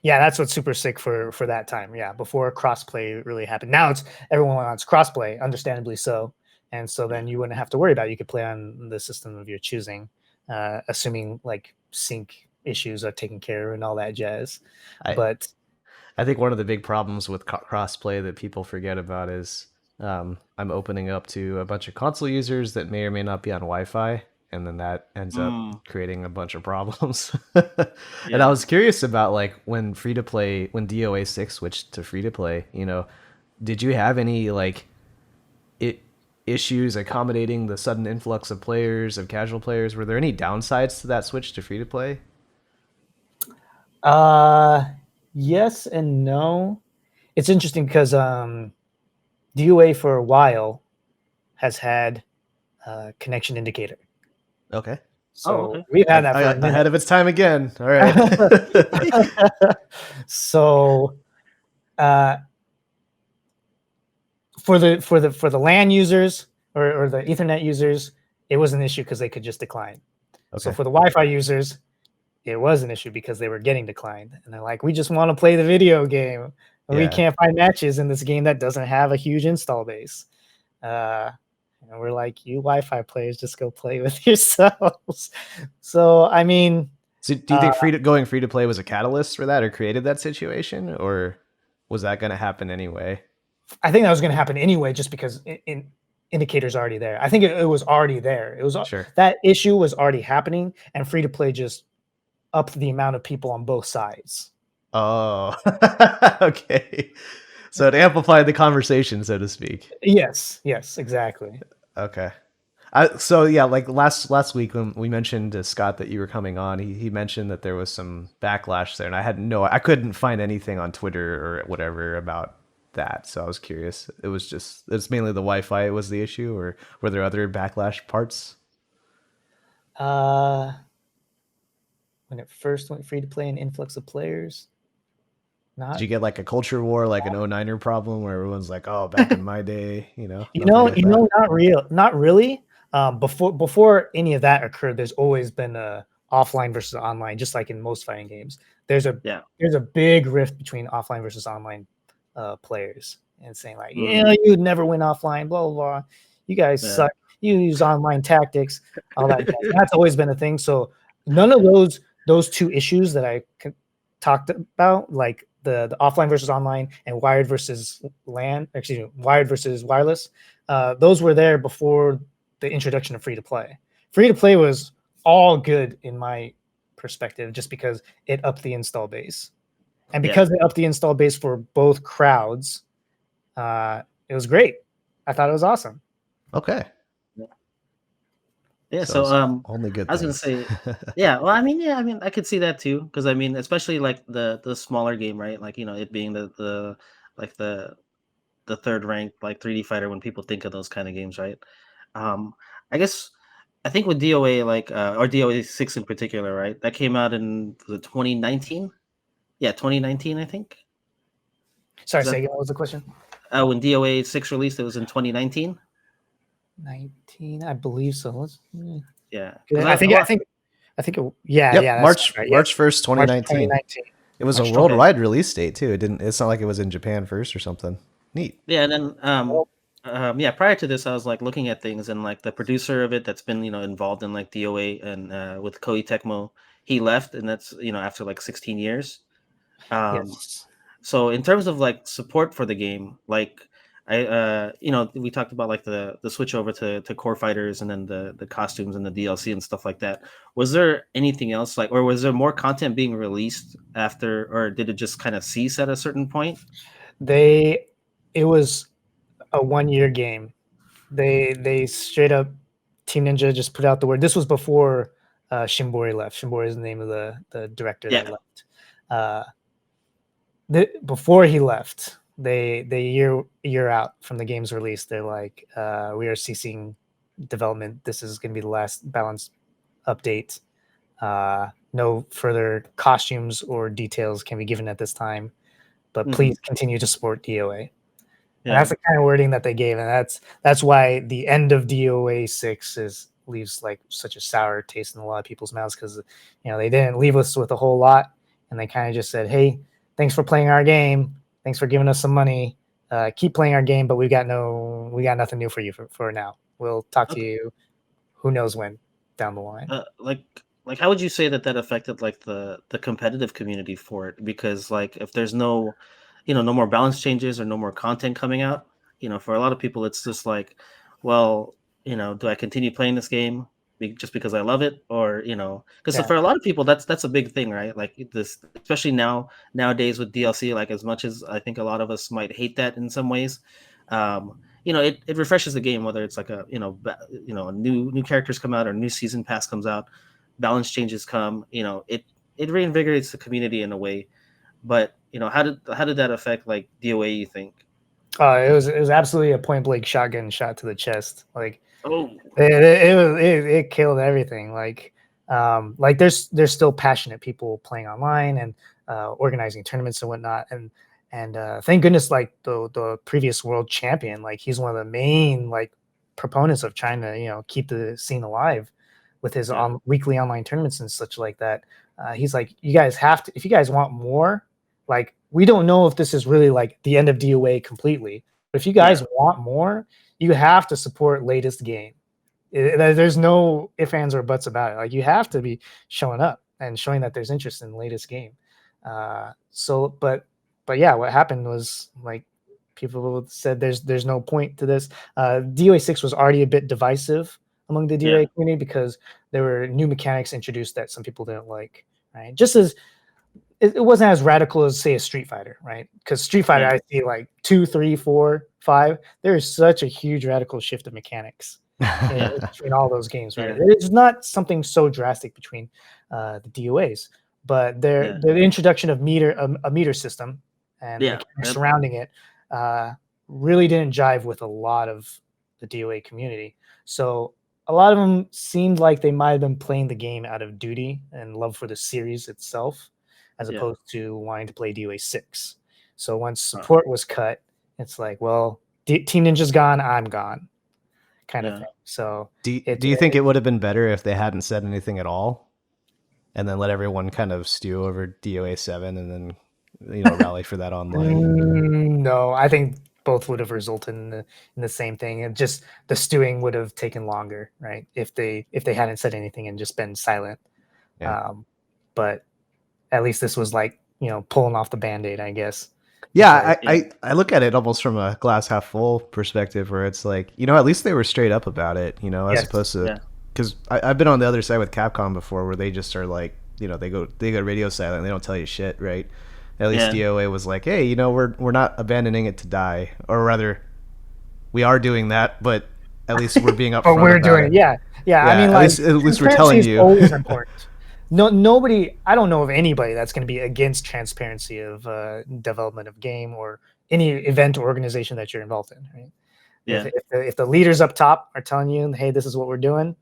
Yeah, that's what's super sick for that time. Yeah, before crossplay really happened. Now everyone wants crossplay, understandably so, and so then you wouldn't have to worry about it. You could play on the system of your choosing, assuming like sync issues are taken care of and all that jazz. But I think one of the big problems with crossplay that people forget about is I'm opening up to a bunch of console users that may or may not be on Wi-Fi. And then that ends up creating a bunch of problems. And I was curious about like when DOA 6 switched to free to play, you know, did you have any like issues accommodating the sudden influx of casual players? Were there any downsides to that switch to free to play? Yes and no. It's interesting because DOA for a while has had a connection indicator. Okay. So we've had that for ahead of its time again. All right. So for the LAN users or the Ethernet users, it was an issue because they could just decline. Okay. So for the Wi-Fi users, it was an issue because they were getting declined. And they're like, we just want to play the video game. And we can't find matches in this game that doesn't have a huge install base. And we're like, you Wi-Fi players, just go play with yourselves. So, I mean... So do you think going free to play was a catalyst for that or created that situation? Or was that going to happen anyway? I think that was going to happen anyway, just because indicators already there. I think it was already there. It was that issue was already happening, and free to play just upped the amount of people on both sides. Oh, okay. So it amplified the conversation, so to speak. Yes, exactly. Okay. So yeah, like last week when we mentioned to Scott that you were coming on, he mentioned that there was some backlash there, and I couldn't find anything on Twitter or whatever about that. So I was curious. It's mainly the Wi-Fi was the issue, or were there other backlash parts? When it first went free to play, an influx of players. Did you get like a culture war, like an 09er problem where everyone's like, "Oh, back in my day," not really. Before any of that occurred, there's always been a offline versus online, just like in most fighting games. There's a big rift between offline versus online players, and saying like, you'd never win offline, blah blah blah. You guys suck. You use online tactics, all that. That's always been a thing. So none of those two issues that I talked about, like the offline versus online and wired versus wired versus wireless, those were there before the introduction of free to play. Free to play was all good in my perspective, just because it upped the install base, and because it upped the install base for both crowds, it was great. I thought it was awesome. Okay. Yeah, so only good. I was gonna say, well, I mean, I could see that too, because I mean, especially like the smaller game, right? Like, it being the third ranked like 3D fighter when people think of those kind of games, right? I think with DOA or DOA 6 in particular, right? That came out in 2019. Yeah, 2019, I think. Sorry, say again, what was the question? When DOA 6 released, it was in 2019. 19, I believe so. Yeah, I think March 1st, 2019. It was a worldwide release date too. It's not like it was in Japan first or something. Neat. Yeah, and then prior to this, I was like looking at things, and like the producer of it that's been involved in like DOA and with Koei Tecmo, he left, and that's after like 16 years. So in terms of like support for the game, like we talked about like the switch over to core fighters, and then the costumes and the DLC and stuff like that. Was there anything else or was there more content being released after, or did it just kind of cease at a certain point? It was a 1-year game. They straight up, Team Ninja just put out the word. This was before Shimbori left. Shimbori is the name of the director that left. Before he left, they year out from the game's release, they're like, we are ceasing development. This is going to be the last balanced update. No further costumes or details can be given at this time, but please continue to support DOA. And that's the kind of wording that they gave, and that's why the end of DOA 6 leaves like such a sour taste in a lot of people's mouths, because they didn't leave us with a whole lot, and they kind of just said, hey, thanks for playing our game. Thanks for giving us some money. Keep playing our game, but we got nothing new for you for now. We'll talk to you who knows when down the line. Like how would you say that affected like the competitive community for it? Because like if there's no more balance changes or no more content coming out, for a lot of people it's just like, well, do I continue playing this game just because I love it, or because for a lot of people that's a big thing, right? Like this, especially nowadays with DLC, like as much as I think a lot of us might hate that in some ways, it refreshes the game, whether it's like a new characters come out or new season pass comes out, balance changes come, it reinvigorates the community in a way. But how did that affect like DOA, you think? It was absolutely a point blank shotgun shot to the chest. Like, it killed everything. Like there's still passionate people playing online and organizing tournaments and whatnot. And thank goodness, like the previous world champion, like he's one of the main like proponents of trying to keep the scene alive with his weekly online tournaments and such like that. He's like, you guys have to, if you guys want more, like, we don't know if this is really like the end of DOA completely, but if you guys want more, you have to support latest game. There's no ifs, ands, or buts about it. Like, you have to be showing up and showing that there's interest in the latest game. But yeah, what happened was like people said there's no point to this. DOA 6 was already a bit divisive among the DOA community because there were new mechanics introduced that some people didn't like. Right, just as it wasn't as radical as say a Street Fighter, right? Because Street Fighter, I see like 2, 3, 4, 5. There is such a huge radical shift of mechanics between all those games, right? It's not something so drastic between the DOAs, but the introduction of a meter system and mechanics surrounding it really didn't jive with a lot of the DOA community. So a lot of them seemed like they might have been playing the game out of duty and love for the series itself, as opposed to wanting to play DOA 6. So once support was cut, it's like, well, Team Ninja's gone, I'm gone, kind of thing. So do you think it would have been better if they hadn't said anything at all, and then let everyone kind of stew over DOA 7 and then rally for that online? No, I think both would have resulted in the same thing, and just the stewing would have taken longer, right? If they hadn't said anything and just been silent. But at least this was like pulling off the Band-Aid, I guess. Yeah, I look at it almost from a glass half full perspective, where it's like, at least they were straight up about it, as opposed to, because I've been on the other side with Capcom before, where they just are like, they go radio silent and they don't tell you shit, right? At least DOA was like, hey, we're not abandoning it to die, or rather, we are doing that, but at least we're being upfront. But we're doing it. Yeah. I mean, at least we're telling you. Always important. Nobody. I don't know of anybody that's going to be against transparency of development of game or any event or organization that you're involved in. Right? Yeah. If the leaders up top are telling you, hey, this is what we're doing,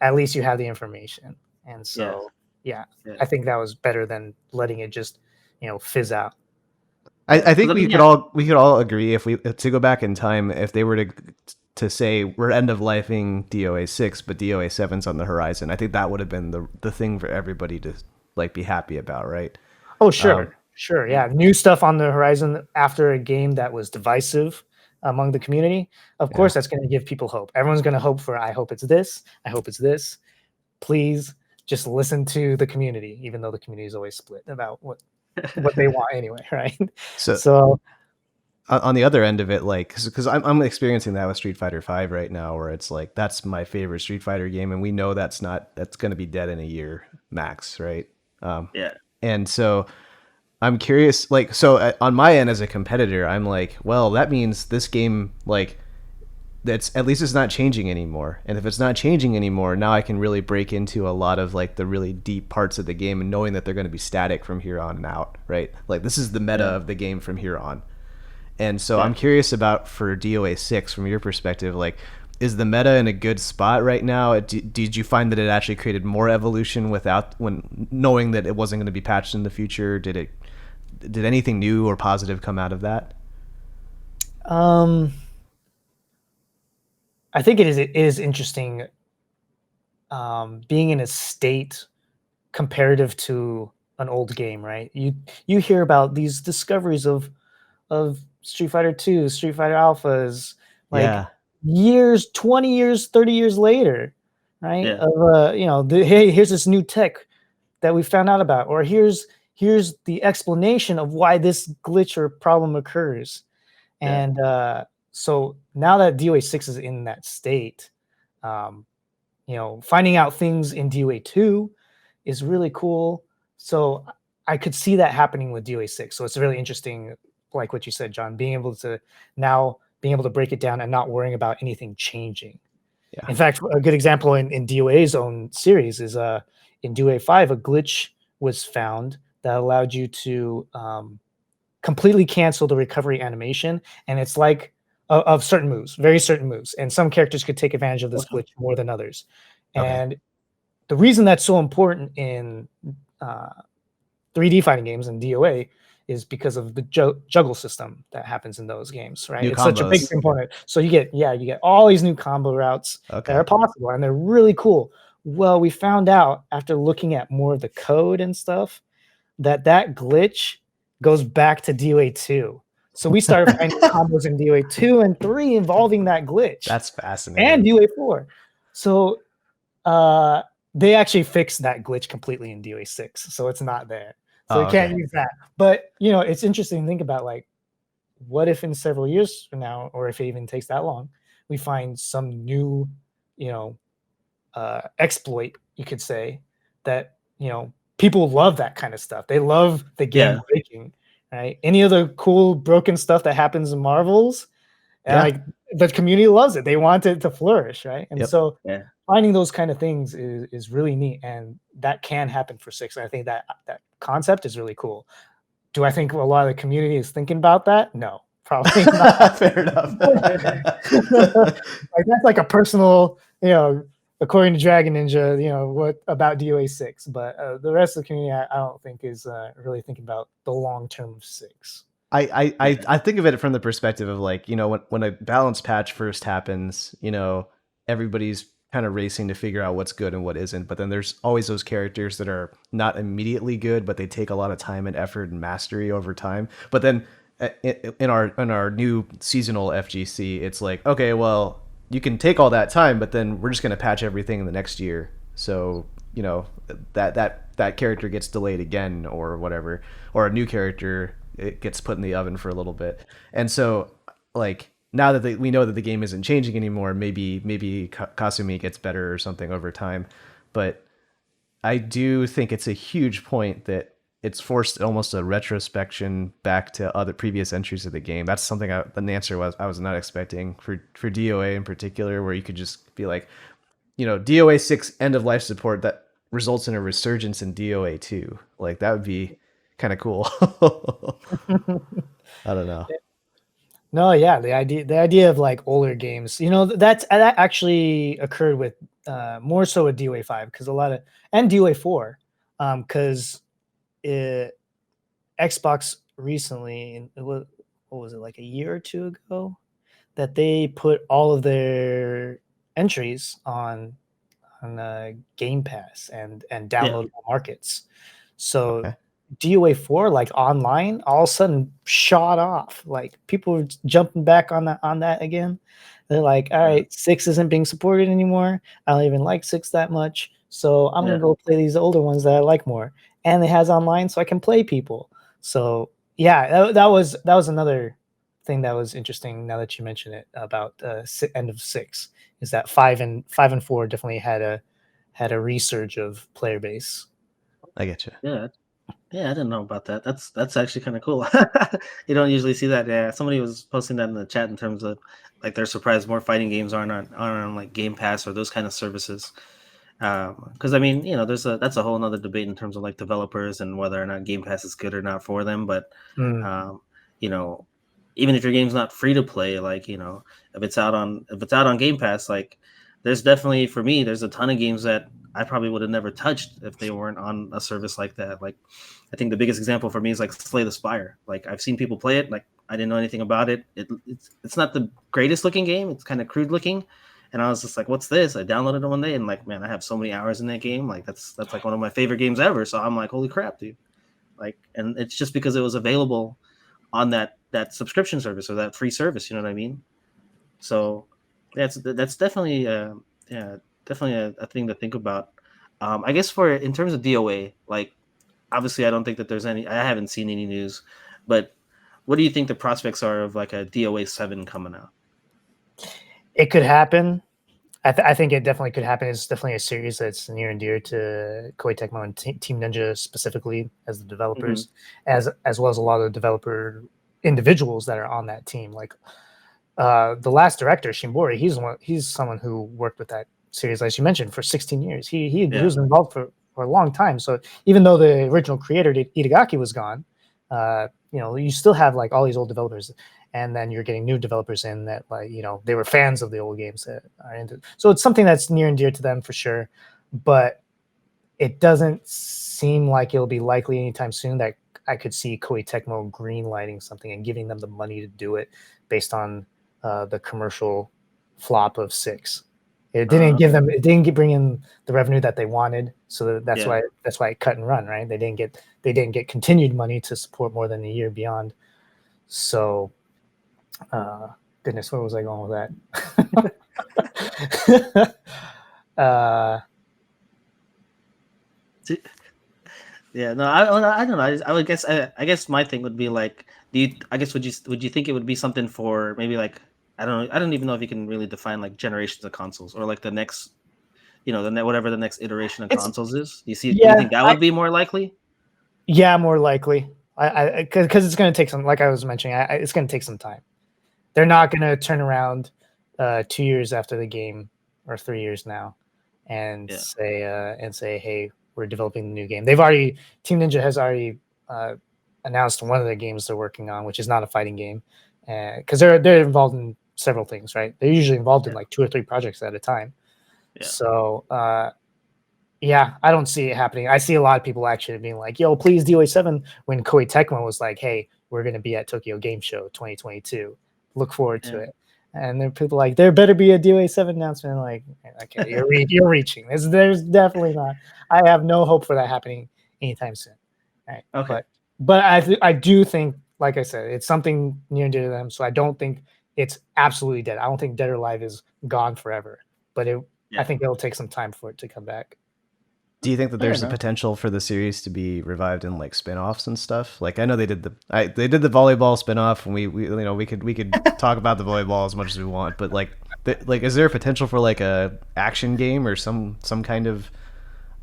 at least you have the information. And so, I think that was better than letting it just fizz out. I think we could all agree, if we to go back in time, if they were to say we're end of lifing DOA 6, but DOA 7's on the horizon, I think that would have been the thing for everybody to be happy about, right? Oh, sure. Yeah, new stuff on the horizon after a game that was divisive among the community. Of course, that's going to give people hope. Everyone's going to hope for, I hope it's this. I hope it's this. Please just listen to the community, even though the community is always split about what they want anyway, right? So on the other end of it, like, because I'm experiencing that with Street Fighter V right now, where it's like, that's my favorite Street Fighter game, and we know that's going to be dead in a year max, right? And so I'm curious, like, so on my end as a competitor, I'm like, well, that means this game, like, that's at least it's not changing anymore. And if it's not changing anymore, now I can really break into a lot of like the really deep parts of the game, and knowing that they're going to be static from here on out, right? Like, this is the meta of the game from here on. And so I'm curious about, for DOA 6, from your perspective, like, is the meta in a good spot right now? Did you find that it actually created more evolution when knowing that it wasn't going to be patched in the future? Did anything new or positive come out of that? I think it is interesting being in a state comparative to an old game, right? You hear about these discoveries of Street Fighter 2, Street Fighter Alphas, like years, 20 years, 30 years later, right? Of hey, here's this new tech that we found out about, or here's the explanation of why this glitch or problem occurs. And so now that DOA 6 is in that state, finding out things in DOA 2 is really cool. So I could see that happening with DOA 6. So it's really interesting, like what you said, John, being able to break it down and not worrying about anything changing. In fact, a good example in DOA's own series is in DOA 5, a glitch was found that allowed you to completely cancel the recovery animation. And it's like of certain moves, very certain moves. And some characters could take advantage of this glitch more than others. And the reason that's so important in 3D fighting games and DOA is because of the juggle system that happens in those games, right? It's such a big component. So you get all these new combo routes that are possible, and they're really cool. Well, we found out after looking at more of the code and stuff that glitch goes back to DOA 2. So we started finding combos in DOA 2 and 3 involving that glitch. That's fascinating. And DOA 4. So they actually fixed that glitch completely in DOA 6. So it's not there. So you can't use that. But, it's interesting to think about, like, what if in several years from now, or if it even takes that long, we find some new, exploit, you could say, that, people love that kind of stuff. They love the game breaking, right? Any of the cool broken stuff that happens in Marvels, and like the community loves it. They want it to flourish, right? And so finding those kind of things is really neat, and that can happen for 6. And I think that concept is really cool. Do I think a lot of the community is thinking about that? No, probably not. Fair enough. Like that's like a personal, according to Dragon Ninja, what about DOA 6? But the rest of the community, I don't think is really thinking about the long term of 6. I think of it from the perspective of like, when a balance patch first happens, everybody's kind of racing to figure out what's good and what isn't. But then there's always those characters that are not immediately good, but they take a lot of time and effort and mastery over time. But then in our new seasonal FGC, it's like, okay, well, you can take all that time, but then we're just going to patch everything in the next year. So, that character gets delayed again or whatever, or a new character, it gets put in the oven for a little bit. And so like now that we know that the game isn't changing anymore, maybe Kasumi gets better or something over time. But I do think it's a huge point that it's forced almost a retrospection back to other previous entries of the game. That's something an answer I was not expecting for DOA in particular, where you could just be like, DOA 6 end of life support that results in a resurgence in DOA 2. Like that would be kind of cool. I don't know. No, yeah, the idea of like older games, that actually occurred with more so with DOA 5 because and DOA 4, because Xbox recently, what was it, like a year or two ago, that they put all of their entries on Game Pass and downloadable markets. So okay. DOA 4, like online, all of a sudden shot off. Like people were jumping back on that again. They're like, all right, 6 isn't being supported anymore. I don't even like 6 that much. So I'm gonna go play these older ones that I like more. And it has online, so I can play people. So yeah, that was another thing that was interesting. Now that you mention it about end of 6, is that 5 and 4 definitely had a resurge of player base. I get you. Yeah, I didn't know about that. That's actually kind of cool. You don't usually see that. Yeah, somebody was posting that in the chat in terms of like they're surprised more fighting games aren't on like Game Pass or those kind of services. Because I mean, that's a whole nother debate in terms of like developers and whether or not Game Pass is good or not for them. But even if your game's not free to play, like if it's out on Game Pass, like there's definitely, for me, there's a ton of games that I probably would have never touched if they weren't on a service like that. Like I think the biggest example for me is like Slay the Spire. Like I've seen people play it, like I didn't know anything about it. It's not the greatest looking game. It's kind of crude looking. And I was just like, what's this? I downloaded it one day and like, man, I have so many hours in that game. Like that's like one of my favorite games ever. So I'm like, holy crap, dude. Like, and it's just because it was available on that subscription service or that free service. You know what I mean? So that's definitely, definitely a thing to think about. I guess in terms of DOA, like, obviously I don't think that I haven't seen any news, but what do you think the prospects are of like a DOA 7 coming out? It could happen. I think it definitely could happen. It's definitely a series that's near and dear to Koei Tecmo and Team Ninja specifically as the developers, as well as a lot of the developer individuals that are on that team. Like the last director, Shimbori, he's someone who worked with that series, as you mentioned, for 16 years. He was involved for a long time. So even though the original creator Itagaki was gone, you still have like all these old developers. And then you're getting new developers in that, like, they were fans of the old games that are into. So it's something that's near and dear to them for sure. But it doesn't seem like it'll be likely anytime soon that I could see Koei Tecmo greenlighting something and giving them the money to do it based on the commercial flop of 6. It didn't it didn't bring in the revenue that they wanted. So that's why it cut and run, right? They didn't get continued money to support more than a year beyond. So. Goodness, where was I going with that? Yeah, no, I don't know. I guess my thing would be like, would you think it would be something for maybe like, I don't even know if you can really define like generations of consoles or like the next, whatever the next iteration of consoles is. Do you think that would be more likely? Yeah, more likely. Because it's going to take like I was mentioning, it's going to take some time. They're not going to turn around 2 years after the game or 3 years now and say, hey, we're developing the new game. Team Ninja has already announced one of the games they're working on, which is not a fighting game. because they're involved in several things, right? They're usually involved in like 2 or 3 projects at a time. Yeah. So yeah, I don't see it happening. I see a lot of people actually being like, "Yo, please DOA 7." When Koei Tecmo was like, "Hey, we're going to be at Tokyo Game Show 2022. Look forward to it." And then people like, "There better be a DOA 7 announcement." Like, okay, you're reaching. There's definitely not. I have no hope for that happening anytime soon. Right? Okay. But I do think, like I said, it's something near and dear to them. So I don't think it's absolutely dead. I don't think Dead or Alive is gone forever. But I think it'll take some time for it to come back. Do you think that there's a potential for the series to be revived in like spin-offs and stuff? Like, I know they did the volleyball spin-off, and we could talk about the volleyball as much as we want, but like is there a potential for like a action game or some kind of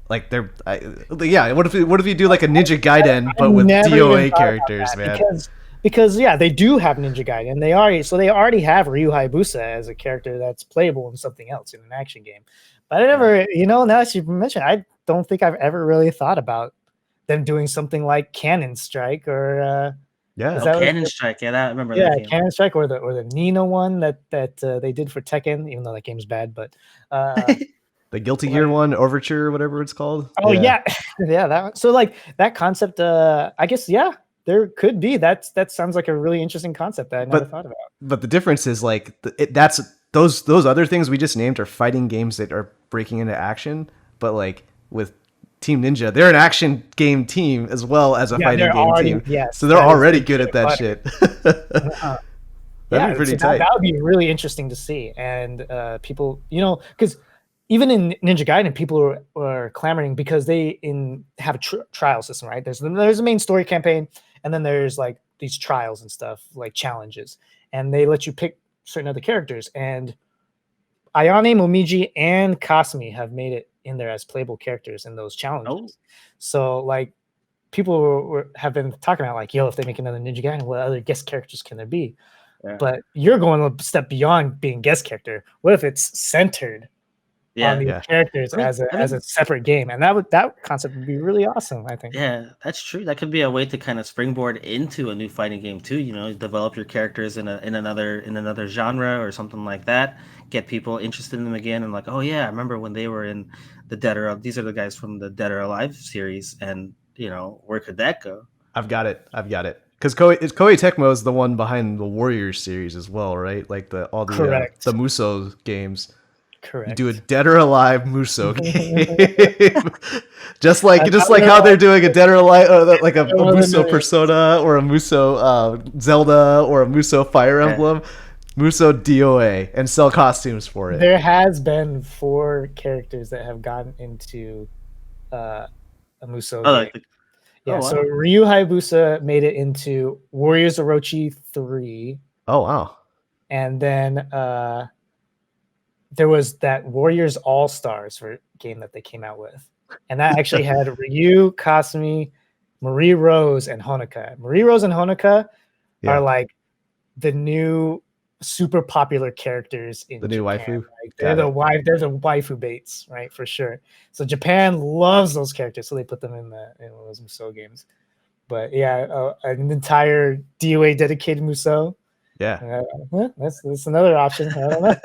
like what if you do like a Ninja Gaiden but with DOA characters, man? Because they do have Ninja Gaiden. They already have Ryu Hayabusa as a character that's playable in something else in an action game. But I never, now that you mentioned, I don't think I've ever really thought about them doing something like Cannon Strike or Cannon Strike. Yeah, I remember that game. Cannon Strike or the Nino one that they did for Tekken, even though that game's bad. But the Guilty Gear one, Overture, whatever it's called. Oh yeah, that one. So like that concept, I guess there could be. That sounds like a really interesting concept that I never thought about. But the difference is like that's those other things we just named are fighting games that are breaking into action, but like with Team Ninja, they're an action game team as well as a fighting game team. Yes, so they're already good at that shit. That'd be pretty tight. That would be really interesting to see. And people, because even in Ninja Gaiden, people are clamoring because they have a trial system, right? There's a main story campaign, and then there's like these trials and stuff, like challenges, and they let you pick certain other characters. And Ayane, Momiji, and Kasumi have made it in there as playable characters in those challenges. So like people have been talking about like, yo, if they make another Ninja Gaiden, what other guest characters can there be? Yeah. But you're going a step beyond being guest character. What if it's centered on these characters as a separate game? And that concept would be really awesome, I think. Yeah, that's true. That could be a way to kind of springboard into a new fighting game too. Develop your characters in another genre or something like that. Get people interested in them again, and like, oh yeah, I remember when they were in the Dead or Alive. These are the guys from the Dead or Alive series, and where could that go? I've got it. Because Koei Tecmo is the one behind the Warriors series as well, right? Like the Muso games. Correct. You do a Dead or Alive Muso game, just like how they're doing a Dead or Alive, like a Muso Persona or a Muso Zelda or a Muso Fire Emblem, Muso DOA, and sell costumes for it. There has been 4 characters that have gotten into a Muso game. So Ryu Hayabusa made it into Warriors Orochi 3. Oh wow! And then there was that Warriors All Stars game that they came out with, and that actually had Ryu, Kasumi, Marie Rose, and Honoka. Marie Rose and Honoka are like the new super popular characters in the new Japan. waifu. Like, they're the waifu baits, right? For sure. So Japan loves those characters, so they put them in one of those Muso games. But an entire DOA dedicated Muso. Yeah, that's another option. I don't know.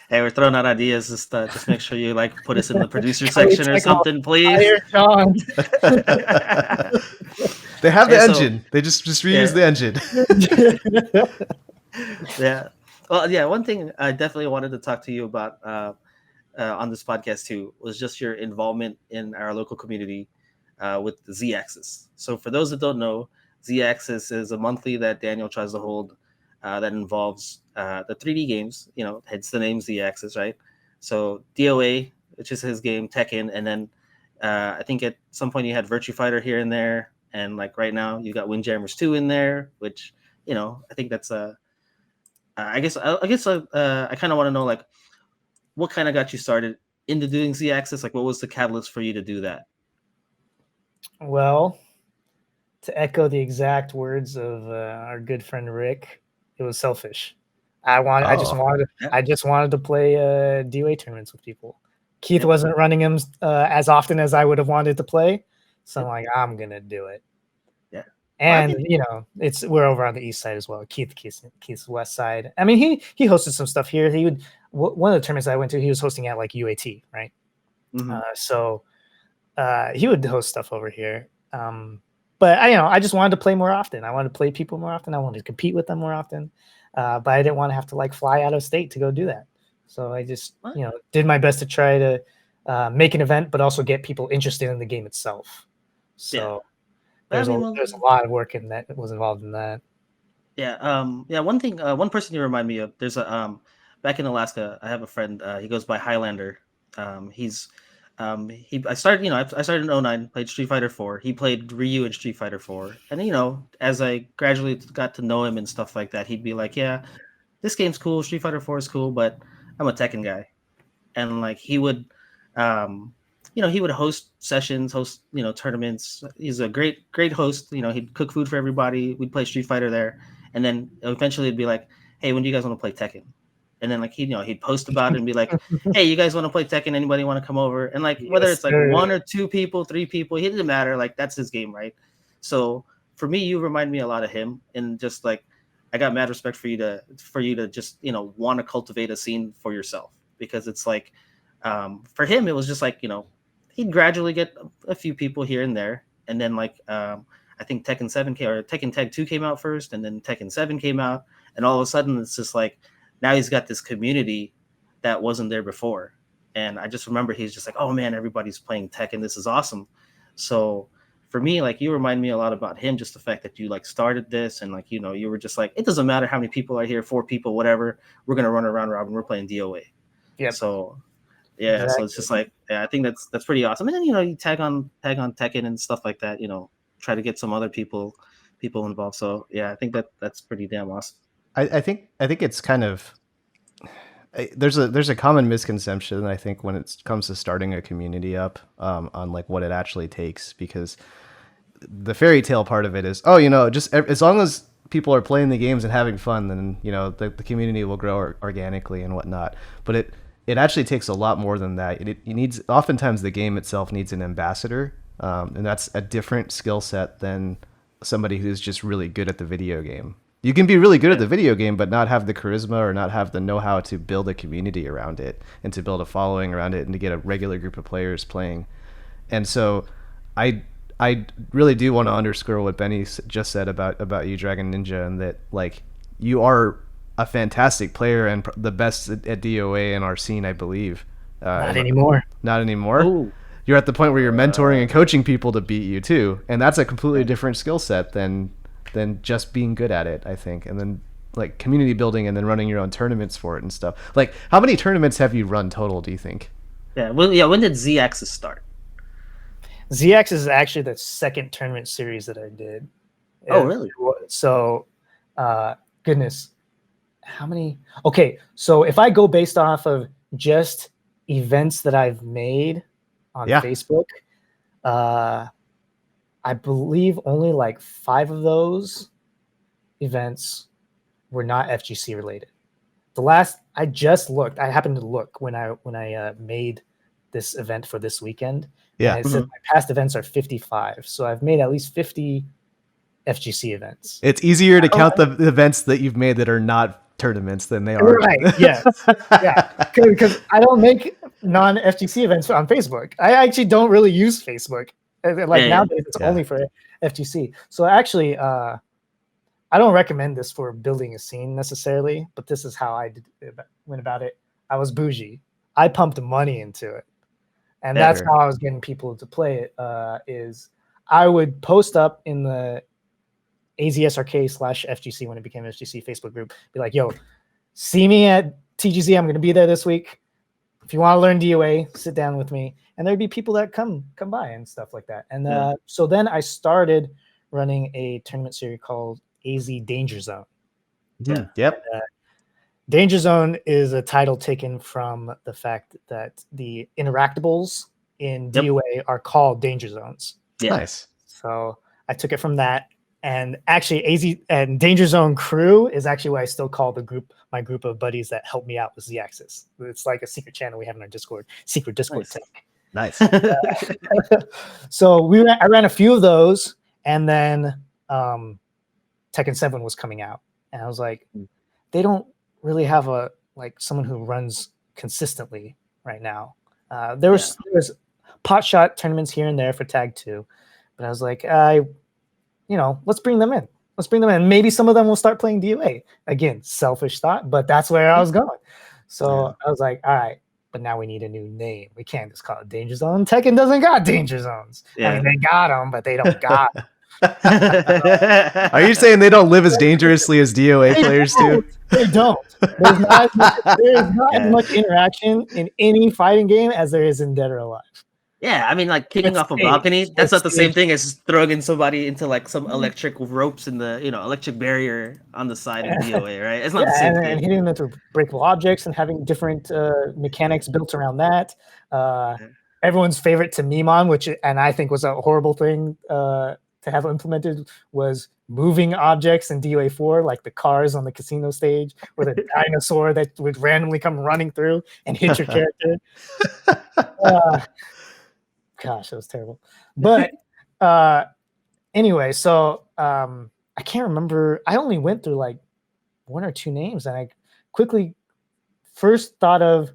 Hey, we're throwing out ideas. Just make sure you put us in the producer section or something, please. They have the engine. They just reuse the engine. Yeah. Well, yeah. One thing I definitely wanted to talk to you about on this podcast too was just your involvement in our local community with the Z-Axis. So for those that don't know, Z-Axis is a monthly that Daniel tries to hold that involves the 3D games, hence the name Z-Axis, right? So DOA, which is his game, Tekken, and then I think at some point you had Virtua Fighter here and there, and like right now you got Windjammers 2 in there, which I think that's I guess I kind of want to know like what kind of got you started into doing Z-Axis, like what was the catalyst for you to do that? Well, to echo the exact words of our good friend Rick, it was selfish. I just wanted to play DOA tournaments with people. Keith wasn't running them as often as I would have wanted to play, so I'm like, I'm gonna do it. Yeah. And we're over on the east side as well. Keith's west side. I mean, he hosted some stuff here. He would one of the tournaments I went to, he was hosting at like UAT, right? Mm-hmm. So he would host stuff over here. But I just wanted to play more often. I wanted to play people more often. I wanted to compete with them more often. But I didn't want to have to like fly out of state to go do that. So I just did my best to try to make an event, but also get people interested in the game itself. So. There's a lot of work in that was involved in that. Yeah. One thing, one person you remind me of. There's a back in Alaska. I have a friend. He goes by Highlander. I started in 09, played Street Fighter 4. He played Ryu in Street Fighter 4, and as I gradually got to know him and stuff like that, he'd be like, "Yeah, this game's cool. Street Fighter 4 is cool, but I'm a Tekken guy," and like he would. He would host sessions, tournaments. He's a great host. He'd cook food for everybody. We'd play Street Fighter there. And then eventually it'd be like, hey, when do you guys want to play Tekken? And then like he'd post about it and be like, hey, you guys want to play Tekken? Anybody want to come over? And like whether it's like one or two people, three people, it didn't matter. Like that's his game, right? So for me, you remind me a lot of him, and just like I got mad respect for you to just want to cultivate a scene for yourself, because it's like for him it was just like he'd gradually get a few people here and there, and then like I think Tekken 7 or Tekken Tag 2 came out first, and then Tekken 7 came out, and all of a sudden it's just like now he's got this community that wasn't there before. And I just remember he's just like, oh man, everybody's playing Tekken, this is awesome. So for me, like you remind me a lot about him, just the fact that you like started this, and like you were just like, it doesn't matter how many people are here, 4 people, whatever, we're gonna run around robin, we're playing DOA. Yeah. So yeah, exactly. So it's just like, I think that's pretty awesome. And then you tag on Tekken and stuff like that. Try to get some other people involved. So yeah, I think that's pretty damn awesome. I think it's kind of there's a common misconception, I think, when it comes to starting a community up on like what it actually takes, because the fairy tale part of it is just as long as people are playing the games and having fun, then the community will grow organically and whatnot. But it actually takes a lot more than that. It needs, oftentimes the game itself needs an ambassador, and that's a different skill set than somebody who's just really good at the video game. You can be really good at the video game, but not have the charisma or not have the know-how to build a community around it and to build a following around it and to get a regular group of players playing. And so I really do want to underscore what Benny just said about you, Dragon Ninja, and that like you are a fantastic player and the best at DOA in our scene, I believe. Not anymore. Not anymore? Ooh. You're at the point where you're mentoring and coaching people to beat you too, and that's a completely different skill set than just being good at it, I think. And then like community building and then running your own tournaments for it and stuff. Like, how many tournaments have you run total, do you think? Yeah, well, yeah. When did Z-Axis start? Z-Axis is actually the second tournament series that I did. Oh, really? So, goodness. How many? Okay, so if I go based off of just events that I've made on Facebook, I believe only like 5 of those events were not FGC related. The last, I just looked. I happened to look when I made this event for this weekend. Yeah, and it said my past events are 55. So I've made at least 50 FGC events. It's easier to count the events that you've made that are not tournaments than they are. Right. Yes. Yeah. Because I don't make non-FGC events on Facebook. I actually don't really use Facebook. Like nowadays, it's only for FGC. So actually, I don't recommend this for building a scene necessarily, but this is how I went about it. I was bougie. I pumped money into it. And that's how I was getting people to play it, is I would post up in the AZSRK/FGC, when it became FGC Facebook group, be like, yo, see me at TGZ. I'm going to be there this week. If you want to learn DOA, sit down with me. And there'd be people that come by and stuff like that. And so then I started running a tournament series called AZ Danger Zone. Yeah. Yep. Danger Zone is a title taken from the fact that the interactables in DOA are called Danger Zones. Yeah. Nice. So I took it from that. And actually, AZ and Danger Zone Crew is actually what I still call my group of buddies that help me out with Z-Axis. It's like a secret channel we have in our Discord, secret Discord tank. Nice. So I ran a few of those, and then Tekken 7 was coming out, and I was like, they don't really have someone who runs consistently right now. There was pot shot tournaments here and there for Tag 2, but I was like, let's bring them in. Let's bring them in. Maybe some of them will start playing DOA. Again, selfish thought, but that's where I was going. So I was like, all right, but now we need a new name. We can't just call it Danger Zone. Tekken doesn't got Danger Zones. I mean, they got them, but they don't got them. Are you saying they don't live as dangerously as DOA players do? They don't. There's not as much interaction in any fighting game as there is in Dead or Alive. Yeah, I mean, like kicking off a balcony, that's not the same thing as throwing in somebody into like some electric ropes in the, electric barrier on the side of DOA, right? It's not the same thing. And hitting them through breakable objects and having different mechanics built around that. Everyone's favorite to meme on, and I think was a horrible thing to have implemented, was moving objects in DOA 4, like the cars on the casino stage, or the dinosaur that would randomly come running through and hit your character. Gosh, that was terrible. But anyway, so I can't remember. I only went through like one or two names, and I quickly first thought of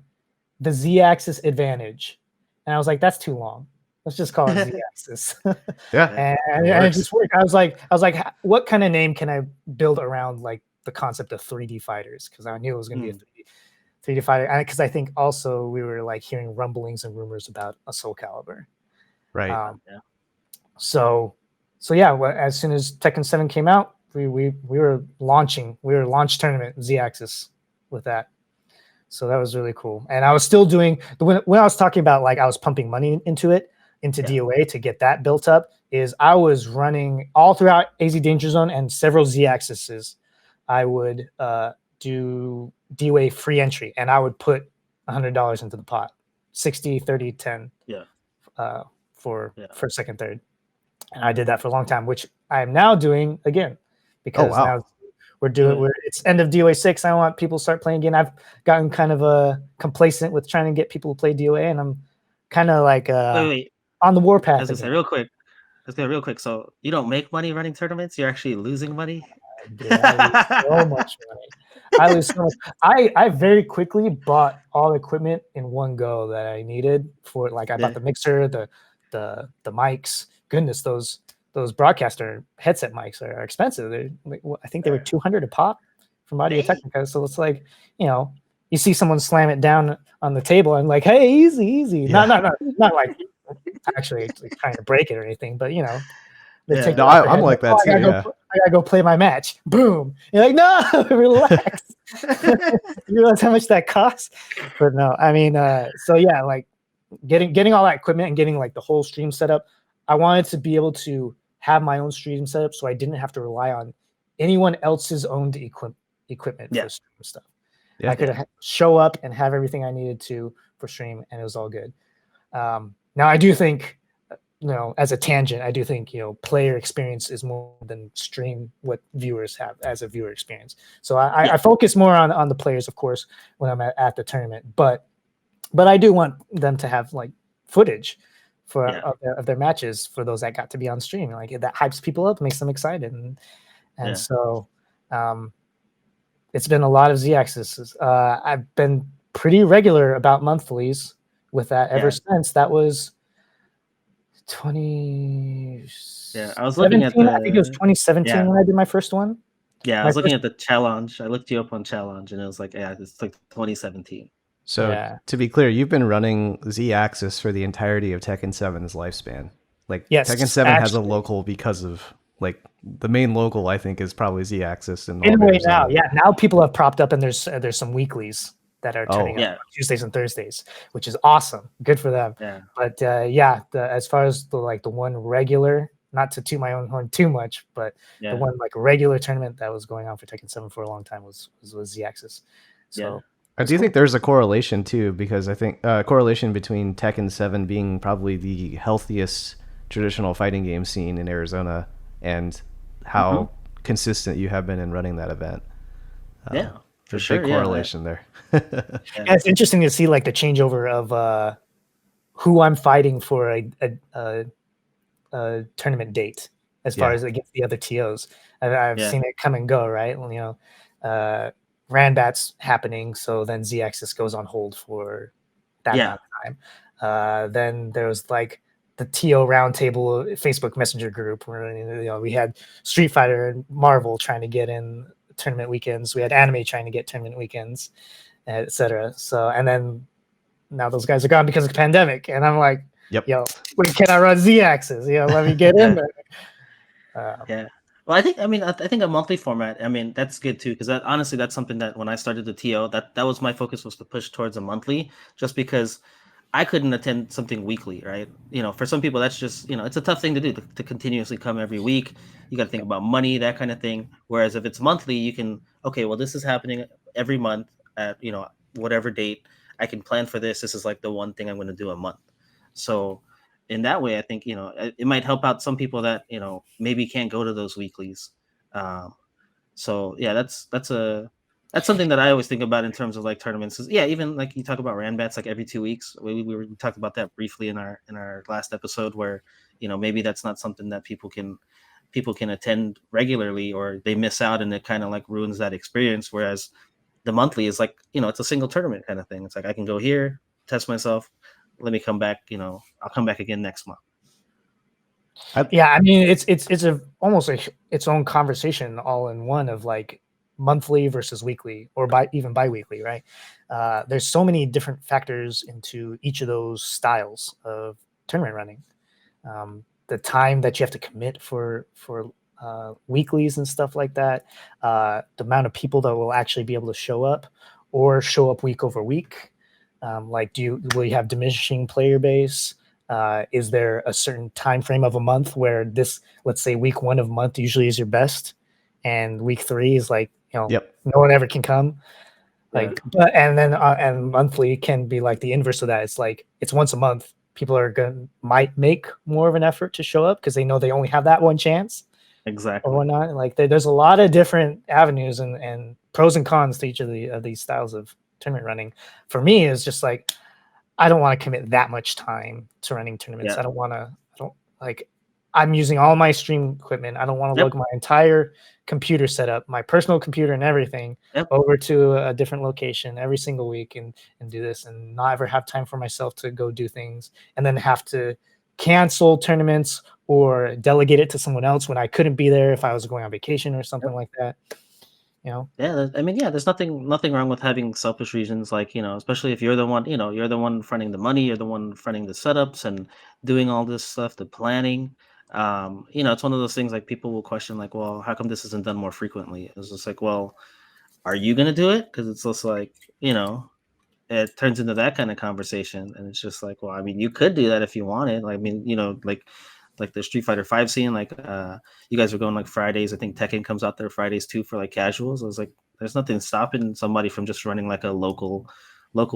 the Z-axis advantage, and I was like, that's too long. Let's just call it Z-axis. Yeah, and it just worked. I was like, what kind of name can I build around like the concept of 3D fighters? Because I knew it was going to be a 3D fighter, because I think also we were like hearing rumblings and rumors about a Soul Calibur. Right. So yeah. As soon as Tekken 7 came out, we were launching. We were launch tournament Z-axis with that. So that was really cool. And I was still doing when I was talking about like I was pumping money into DOA to get that built up. Is I was running all throughout AZ Danger Zone and several Z-axes. I would do DOA free entry, and I would put $100 into the pot, 60, 30, 10. For first, second, third. And I did that for a long time, which I am now doing again, because now it's end of DOA 6. I want people to start playing again. I've gotten kind of complacent with trying to get people to play DOA, and I'm kind of like on the warpath. Let's say real quick. So you don't make money running tournaments? You're actually losing money? I lose so much money. I lose so much. I very quickly bought all the equipment in one go that I needed for, like, I bought the mixer, the mics. Goodness, those broadcaster headset mics are expensive. I think they were $200 a pop from Audio Technica. So it's like, you see someone slam it down on the table and like, hey, easy. Yeah. Not like actually trying to break it or anything, but I'm like that too. I gotta go play my match. Boom. You're like, no, relax. You realize how much that costs? But no, I mean, so yeah, like getting all that equipment and getting like the whole stream set up. I wanted to be able to have my own stream setup, so I didn't have to rely on anyone else's owned equipment for stream stuff. I could show up and have everything I needed to for stream, and it was all good. Now I do think, as a tangent, I do think, player experience is more than stream what viewers have as a viewer experience. So I focus more on the players, of course, when I'm at the tournament, but I do want them to have like footage of their matches for those that got to be on stream. Like that hypes people up, makes them excited. And so it's been a lot of Z-axis. I've been pretty regular about monthlies with that ever since. That was 20. Yeah, I was looking at I think it was 2017 when I did my first one. Yeah, I was looking at the challenge. I looked you up on challenge, and it was like, it's like 2017. So to be clear, you've been running Z-axis for the entirety of Tekken 7's lifespan. Like Tekken 7 has a local because of like the main local, I think, is probably Z-axis. And anyway, now people have propped up, and there's some weeklies that are turning up Tuesdays and Thursdays, which is awesome. Good for them. Yeah. But as far as the one regular, not to toot my own horn too much, but the one like regular tournament that was going on for Tekken 7 for a long time was Z-axis. So. I do think there's a correlation too, because I think correlation between Tekken 7 being probably the healthiest traditional fighting game scene in Arizona and how consistent you have been in running that event. For sure. Big correlation there. It's interesting to see like the changeover of who I'm fighting for a tournament date. as far as against the other TOs. I've seen it come and go, right? Ranbat's happening, so then Z-Axis goes on hold for that amount of time. Then there was like the TO roundtable Facebook Messenger group where we had Street Fighter and Marvel trying to get in tournament weekends. We had anime trying to get tournament weekends, etc. So, and then now those guys are gone because of the pandemic, and I'm like, yo, when can I run Z-Axis? Let me get in there. Well, I think a monthly format, that's good too, because honestly, that's something that when I started the TO, that was my focus, was to push towards a monthly, just because I couldn't attend something weekly, right? For some people, that's just, it's a tough thing to do, to continuously come every week. You got to think about money, that kind of thing. Whereas if it's monthly, you can, okay, well, this is happening every month at, whatever date. I can plan for this. This is like the one thing I'm going to do a month. So in that way, I think, it might help out some people that, maybe can't go to those weeklies. So yeah, that's something that I always think about in terms of like tournaments. Even like you talk about Ranbats like every 2 weeks. We talked about that briefly in our last episode, where maybe that's not something that people can attend regularly, or they miss out and it kind of like ruins that experience. Whereas the monthly is like, it's a single tournament kind of thing. It's like I can go here, test myself, let me come back. I'll come back again next month. It's almost its own conversation all in one, of like monthly versus weekly, or even bi-weekly, right? There's so many different factors into each of those styles of tournament running. The time that you have to commit for weeklies and stuff like that, the amount of people that will actually be able to show up week over week. Will you have diminishing player base? Is there a certain time frame of a month where let's say week 1 of month usually is your best, and week 3 is like, no one ever can come. And monthly can be like the inverse of that. It's like, it's once a month. People might make more of an effort to show up because they know they only have that one chance. Exactly. Or whatnot. Like there's a lot of different avenues and pros and cons to each of these styles of tournament running. For me, it's just like, I don't want to commit that much time to running tournaments. I'm using all my stream equipment. I don't want to lug my entire computer setup, my personal computer and everything, over to a different location every single week and do this, and not ever have time for myself to go do things, and then have to cancel tournaments or delegate it to someone else when I couldn't be there if I was going on vacation or something like that. There's nothing wrong with having selfish reasons, like, especially if you're the one fronting the money, you're the one fronting the setups and doing all this stuff, the planning. It's one of those things, like, people will question, like, well, how come this isn't done more frequently? It's just like, well, are you gonna do it? Because it's just like, it turns into that kind of conversation, and it's just like, well, you could do that if you wanted. Like the Street Fighter 5 scene, like you guys are going like Fridays. I think Tekken comes out there Fridays too for like casuals. I was like, there's nothing stopping somebody from just running like a local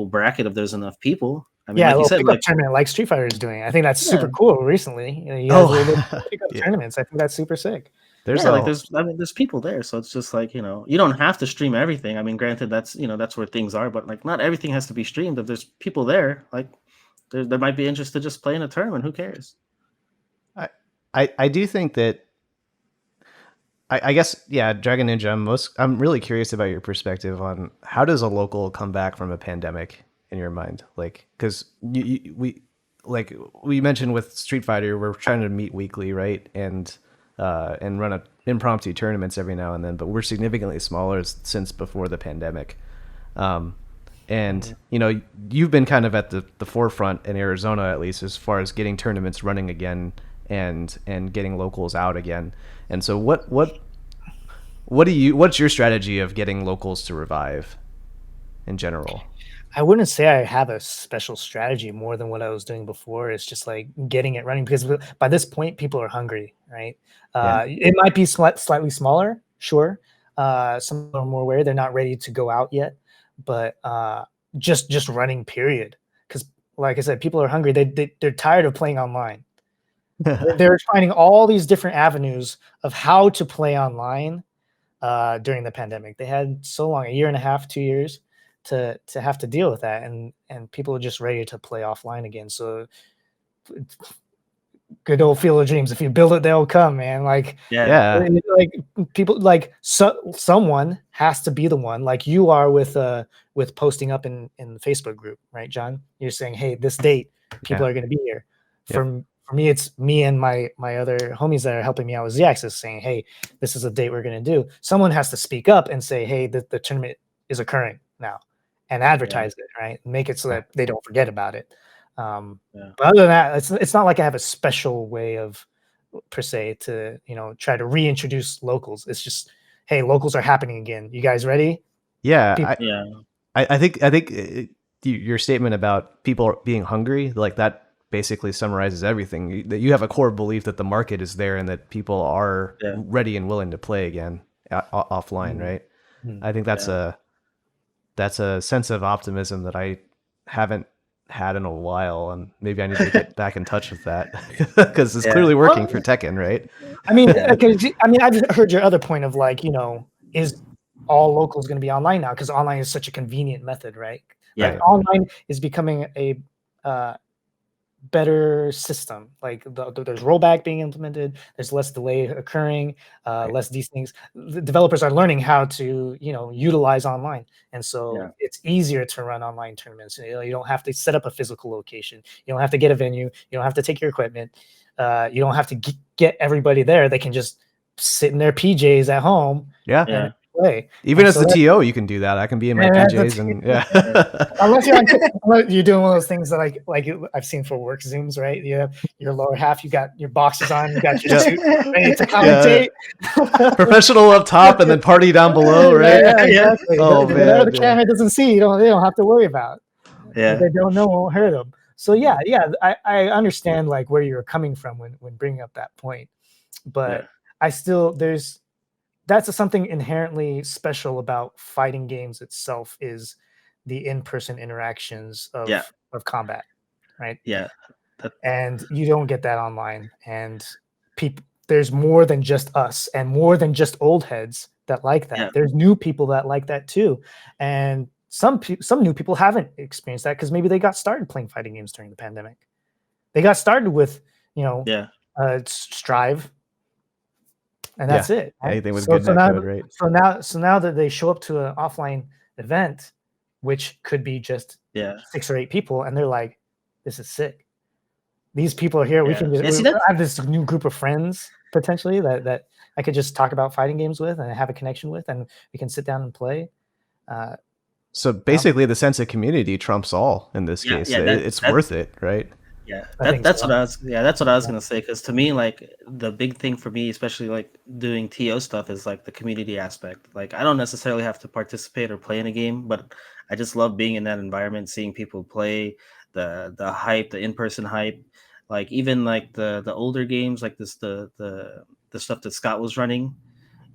bracket if there's enough people. Like you said, like tournament like Street Fighter is doing. I think that's super cool. Recently, you guys were able to pick up tournaments. I think that's super sick. There's people there, so it's just like, you don't have to stream everything. Granted, that's that's where things are, but like not everything has to be streamed. If there's people there, like there might be interest to just play in a tournament. Who cares? I do think that I guess, Dragon Ninja, I'm really curious about your perspective on how does a local come back from a pandemic in your mind? Like, because we mentioned with Street Fighter, we're trying to meet weekly, right? And run impromptu tournaments every now and then, but we're significantly smaller since before the pandemic. And you've been kind of at the forefront in Arizona, at least, as far as getting tournaments running again and getting locals out again. And so what's your strategy of getting locals to revive in general? I wouldn't say I have a special strategy more than what I was doing before. It's just like getting it running, because by this point people are hungry, right? It might be slightly smaller, sure. Some are more aware, they're not ready to go out yet, but just running, period. Because like I said, people are hungry. They're tired of playing online. They're finding all these different avenues of how to play online during the pandemic. They had so long, a year and a half, 2 years, to have to deal with that, and people are just ready to play offline again. So good old Field of Dreams. If you build it, they'll come, man. Like, Yeah. like people, like someone has to be the one, like you are with posting up in the Facebook group, right, John? You're saying, hey, this date, people are going to be here. For me, it's me and my other homies that are helping me out with Z-Axis saying, hey, this is a date we're going to do. Someone has to speak up and say, hey, the tournament is occurring now, and advertise it, right? Make it so that they don't forget about it. But other than that, it's not like I have a special way of, per se, to try to reintroduce locals. It's just, hey, locals are happening again. You guys ready? I think your statement about people being hungry, like that basically summarizes everything. That you have a core belief that the market is there and that people are ready and willing to play again offline, right? I think that's a sense of optimism that I haven't had in a while, and maybe I need to get back in touch with that because it's clearly working for Tekken, right? I mean, I've heard your other point of like, is all locals going to be online now because online is such a convenient method, right? Like online is becoming a better system. Like there's rollback being implemented, there's less delay occurring, less these things. The developers are learning how to utilize online, and so it's easier to run online tournaments. You don't have to set up a physical location, you don't have to get a venue, you don't have to take your equipment, you don't have to get everybody there. They can just sit in their PJs at home and play. Even as the TO, you can do that. I can be in my PJs and unless you're doing one of those things that like I've seen for work Zooms, right? You have your lower half, you got your boxes on, you got your suit ready to commentate. Professional up top and then party down below, right? Exactly. Oh man, whatever the camera doesn't see, they don't have to worry about. What they don't know won't hurt them. So I understand like where you're coming from when bringing up that point, but I still that's something inherently special about fighting games itself, is the in-person interactions of combat, right? And you don't get that online, and there's more than just us and more than just old heads that like that. There's new people that like that too, and some new people haven't experienced that because maybe they got started playing fighting games during the pandemic. They got started with Strive, and that's it. Right? Anything with good netcode, right? So now that they show up to an offline event, which could be just 6 or 8 people, and they're like, "This is sick. These people are here. We can just have this new group of friends potentially that I could just talk about fighting games with and have a connection with, and we can sit down and play." So basically, the sense of community trumps all in this case. It's worth it, right? That's what I was gonna say, because to me, like, the big thing for me, especially like doing TO stuff, is like the community aspect. Like, I don't necessarily have to participate or play in a game, but I just love being in that environment, seeing people play, the hype, the in-person hype. Like even like the older games, like the stuff that Scott was running,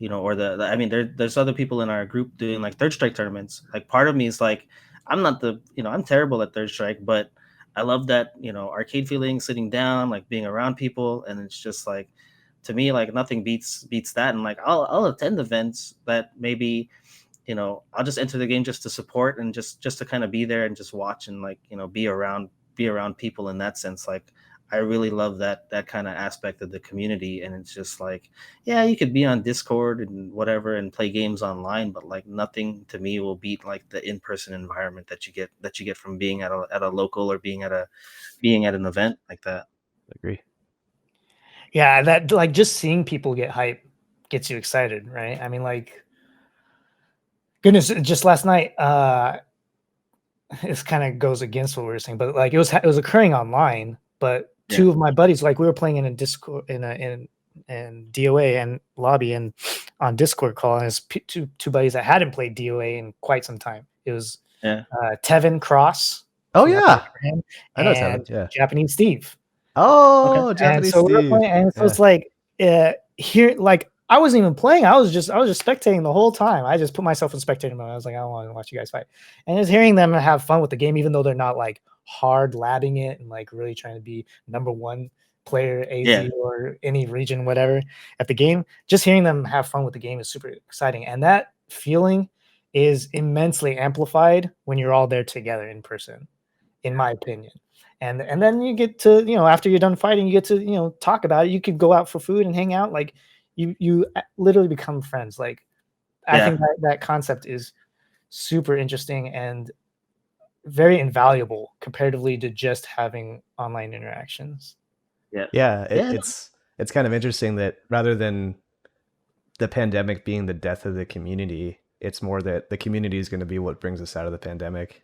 or I mean, there's other people in our group doing like Third Strike tournaments. Like part of me is like, I'm not I'm terrible at Third Strike, but I love that, arcade feeling, sitting down, like being around people. And it's just like, to me, like nothing beats that. And like, I'll attend events that maybe, I'll just enter the game just to support and just to kind of be there and just watch and like, be around people in that sense. Like, I really love that kind of aspect of the community. And it's just like, you could be on Discord and whatever and play games online, but like nothing to me will beat like the in-person environment that you get from being at a local or being at an event like that. I agree. Yeah, that like just seeing people get hype gets you excited, right? I mean, like, goodness, just last night, this kind of goes against what we were saying, but like it was occurring online, but 2 of my buddies, like we were playing in a Discord in DOA and lobby and on Discord call, and it's two buddies that hadn't played DOA in quite some time. It was Tevin Cross. Oh yeah, I know Tevin. Yeah, Japanese Steve. Oh, okay. Japanese Steve. We were playing, and so it's like here, like I wasn't even playing. I was just spectating the whole time. I just put myself in spectator mode. I was like, I don't want to watch you guys fight, and just hearing them have fun with the game, even though they're not like hard labbing it and like really trying to be number 1 player AZ or any region, whatever, at the game. Just hearing them have fun with the game is super exciting, and that feeling is immensely amplified when you're all there together in person, in my opinion. and then you get to, you know, after you're done fighting, you get to, you know, talk about it. You could go out for food and hang out. Like you literally become friends. Like I think that concept is super interesting and very invaluable comparatively to just having online interactions. It's kind of interesting that rather than the pandemic being the death of the community, it's more that the community is going to be what brings us out of the pandemic.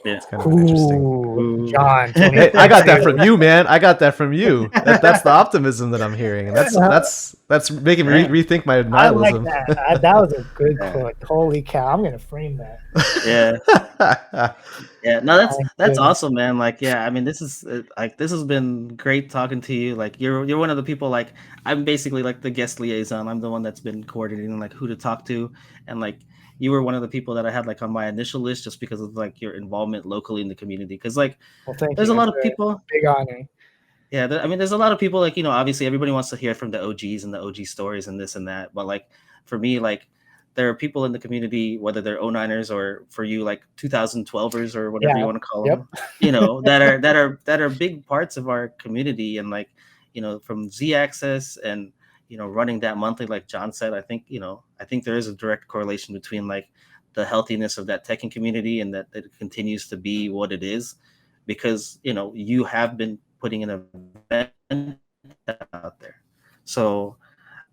It's kind of interesting. Jon, hey, I got that from you, man. I got that from you. That's the optimism that I'm hearing, and that's making me rethink my nihilism. I like that. That was a good quote. Holy cow! I'm gonna frame that. No, that's awesome, man. Like, I mean, this has been great talking to you. Like, you're one of the people. Like, I'm basically like the guest liaison. I'm the one that's been coordinating like who to talk to, and like you were one of the people that I had like on my initial list just because of like your involvement locally in the community. Because like, there's a lot of people. Big honor. Yeah, I mean, there's a lot of people like, you know, obviously everybody wants to hear from the OGs and the OG stories and this and that. But like for me, like there are people in the community, whether they're 09ers or for you, like 2012ers or whatever you want to call them, you know, that are big parts of our community. And like, you know, from Z Access and, you know, running that monthly, like Jon said, I think there is a direct correlation between like the healthiness of that teching community and that it continues to be what it is, because, you know, you have been putting an event out there. So,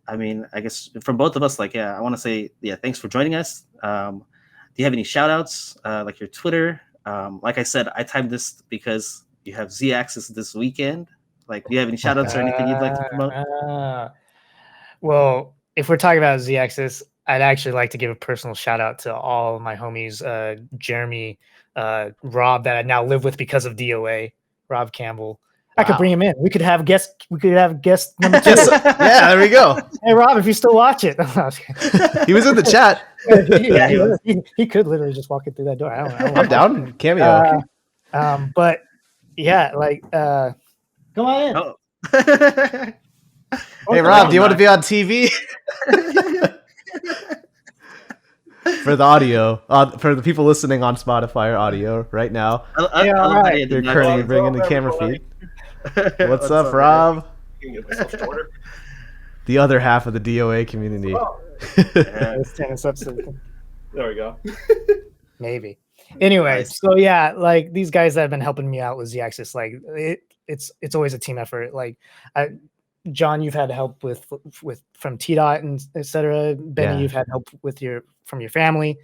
I mean, I guess from both of us, like, I want to say, thanks for joining us. Do you have any shout outs, like your Twitter? Like I said, I timed this because you have Z Access this weekend. Like, do you have any shout outs or anything you'd like to promote? Well, if we're talking about Z Access, I'd actually like to give a personal shout out to all of my homies, Jeremy, Rob, that I now live with because of DOA, Rob Campbell. I could bring him in. We could have guest number 2. There we go. Hey Rob, if you still watch it. He was in the chat. He could literally just walk in through that door. I don't know. I'm down. Cameo. But yeah, like come on in. Oh. Hey Rob, do you want to be on TV? For the audio, for the people listening on Spotify or audio right now, they're currently bringing the camera feed. What's up, Rob? The other half of the DOA community. There we go. Maybe. Anyway, so yeah, like these guys that have been helping me out with Z Access, like it's always a team effort. Like Jon, you've had help with from T-Dot and etc. Benny, you've had help from your family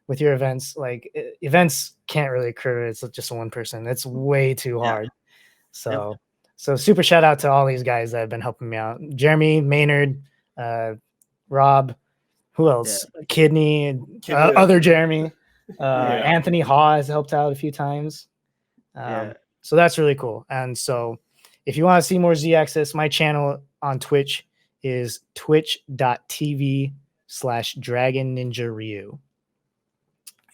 with your events. Like events can't really occur. It's just one person. It's way too hard. So super shout out to all these guys that have been helping me out. Jeremy, Maynard, Rob, who else? Kidney, other Jeremy, Anthony Haw has helped out a few times. So that's really cool. And so if you want to see more Z Access, my channel on Twitch is twitch.tv/Dragon Ninja Ryu.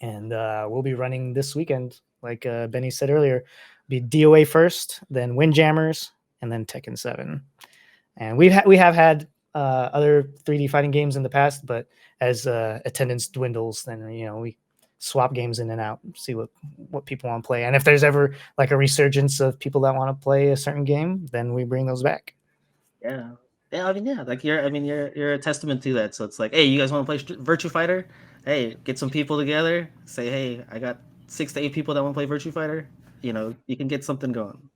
And we'll be running this weekend, like Benny said earlier, be DOA first, then Windjammers, and then Tekken 7. And we have had other 3D fighting games in the past, but as attendance dwindles, then we swap games in and out, see what people want to play. And if there's ever like a resurgence of people that want to play a certain game, then we bring those back. I mean, like you're a testament to that. So it's like, hey, you guys want to play Virtua Fighter? Hey, get some people together, say, hey, I got 6 to 8 people that want to play Virtua Fighter. You can get something going.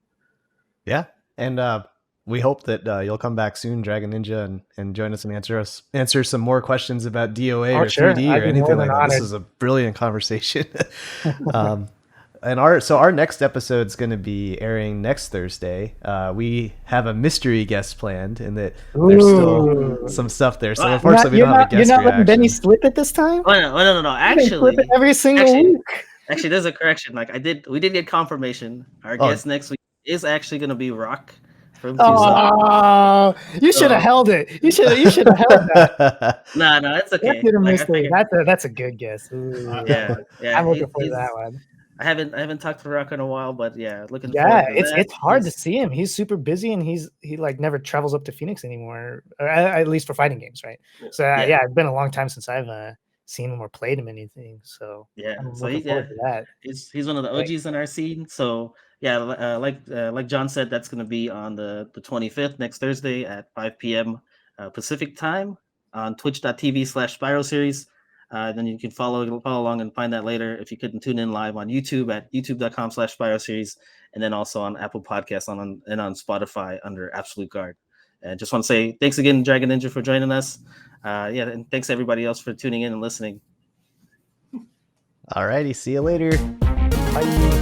Yeah. And we hope that you'll come back soon, Dragon Ninja, and join us and answer some more questions about DOA or 3D or anything like that. This is a brilliant conversation. And our next episode is going to be airing next Thursday. We have a mystery guest planned, and that there's still some stuff there. So unfortunately, we don't have a guest. You're not letting Benny slip it this time? Oh, no. Actually, slip it every single week. Actually, there's a correction. Like we did get confirmation. Our guest next week is actually going to be Rock. Oh, you should have held it. You should have held that. No, it's okay. That's a good guess. Yeah. I'm looking for that one. I haven't talked to Rock in a while, but looking. Yeah, it's hard to see him. He's super busy, and he like never travels up to Phoenix anymore, or at least for fighting games, right? So it's been a long time since I've seen him or played him anything. So he's one of the OGs in our scene. So Yeah, like John said, that's going to be on the 25th, next Thursday at 5 p.m. Pacific time on twitch.tv/Spiral Series. Then you can follow along and find that later if you couldn't tune in live on YouTube at youtube.com/Spiral Series, and then also on Apple Podcasts and on Spotify under Absolute Guard. And just want to say thanks again, Dragon Ninja, for joining us. And thanks everybody else for tuning in and listening. Alrighty, see you later. Bye.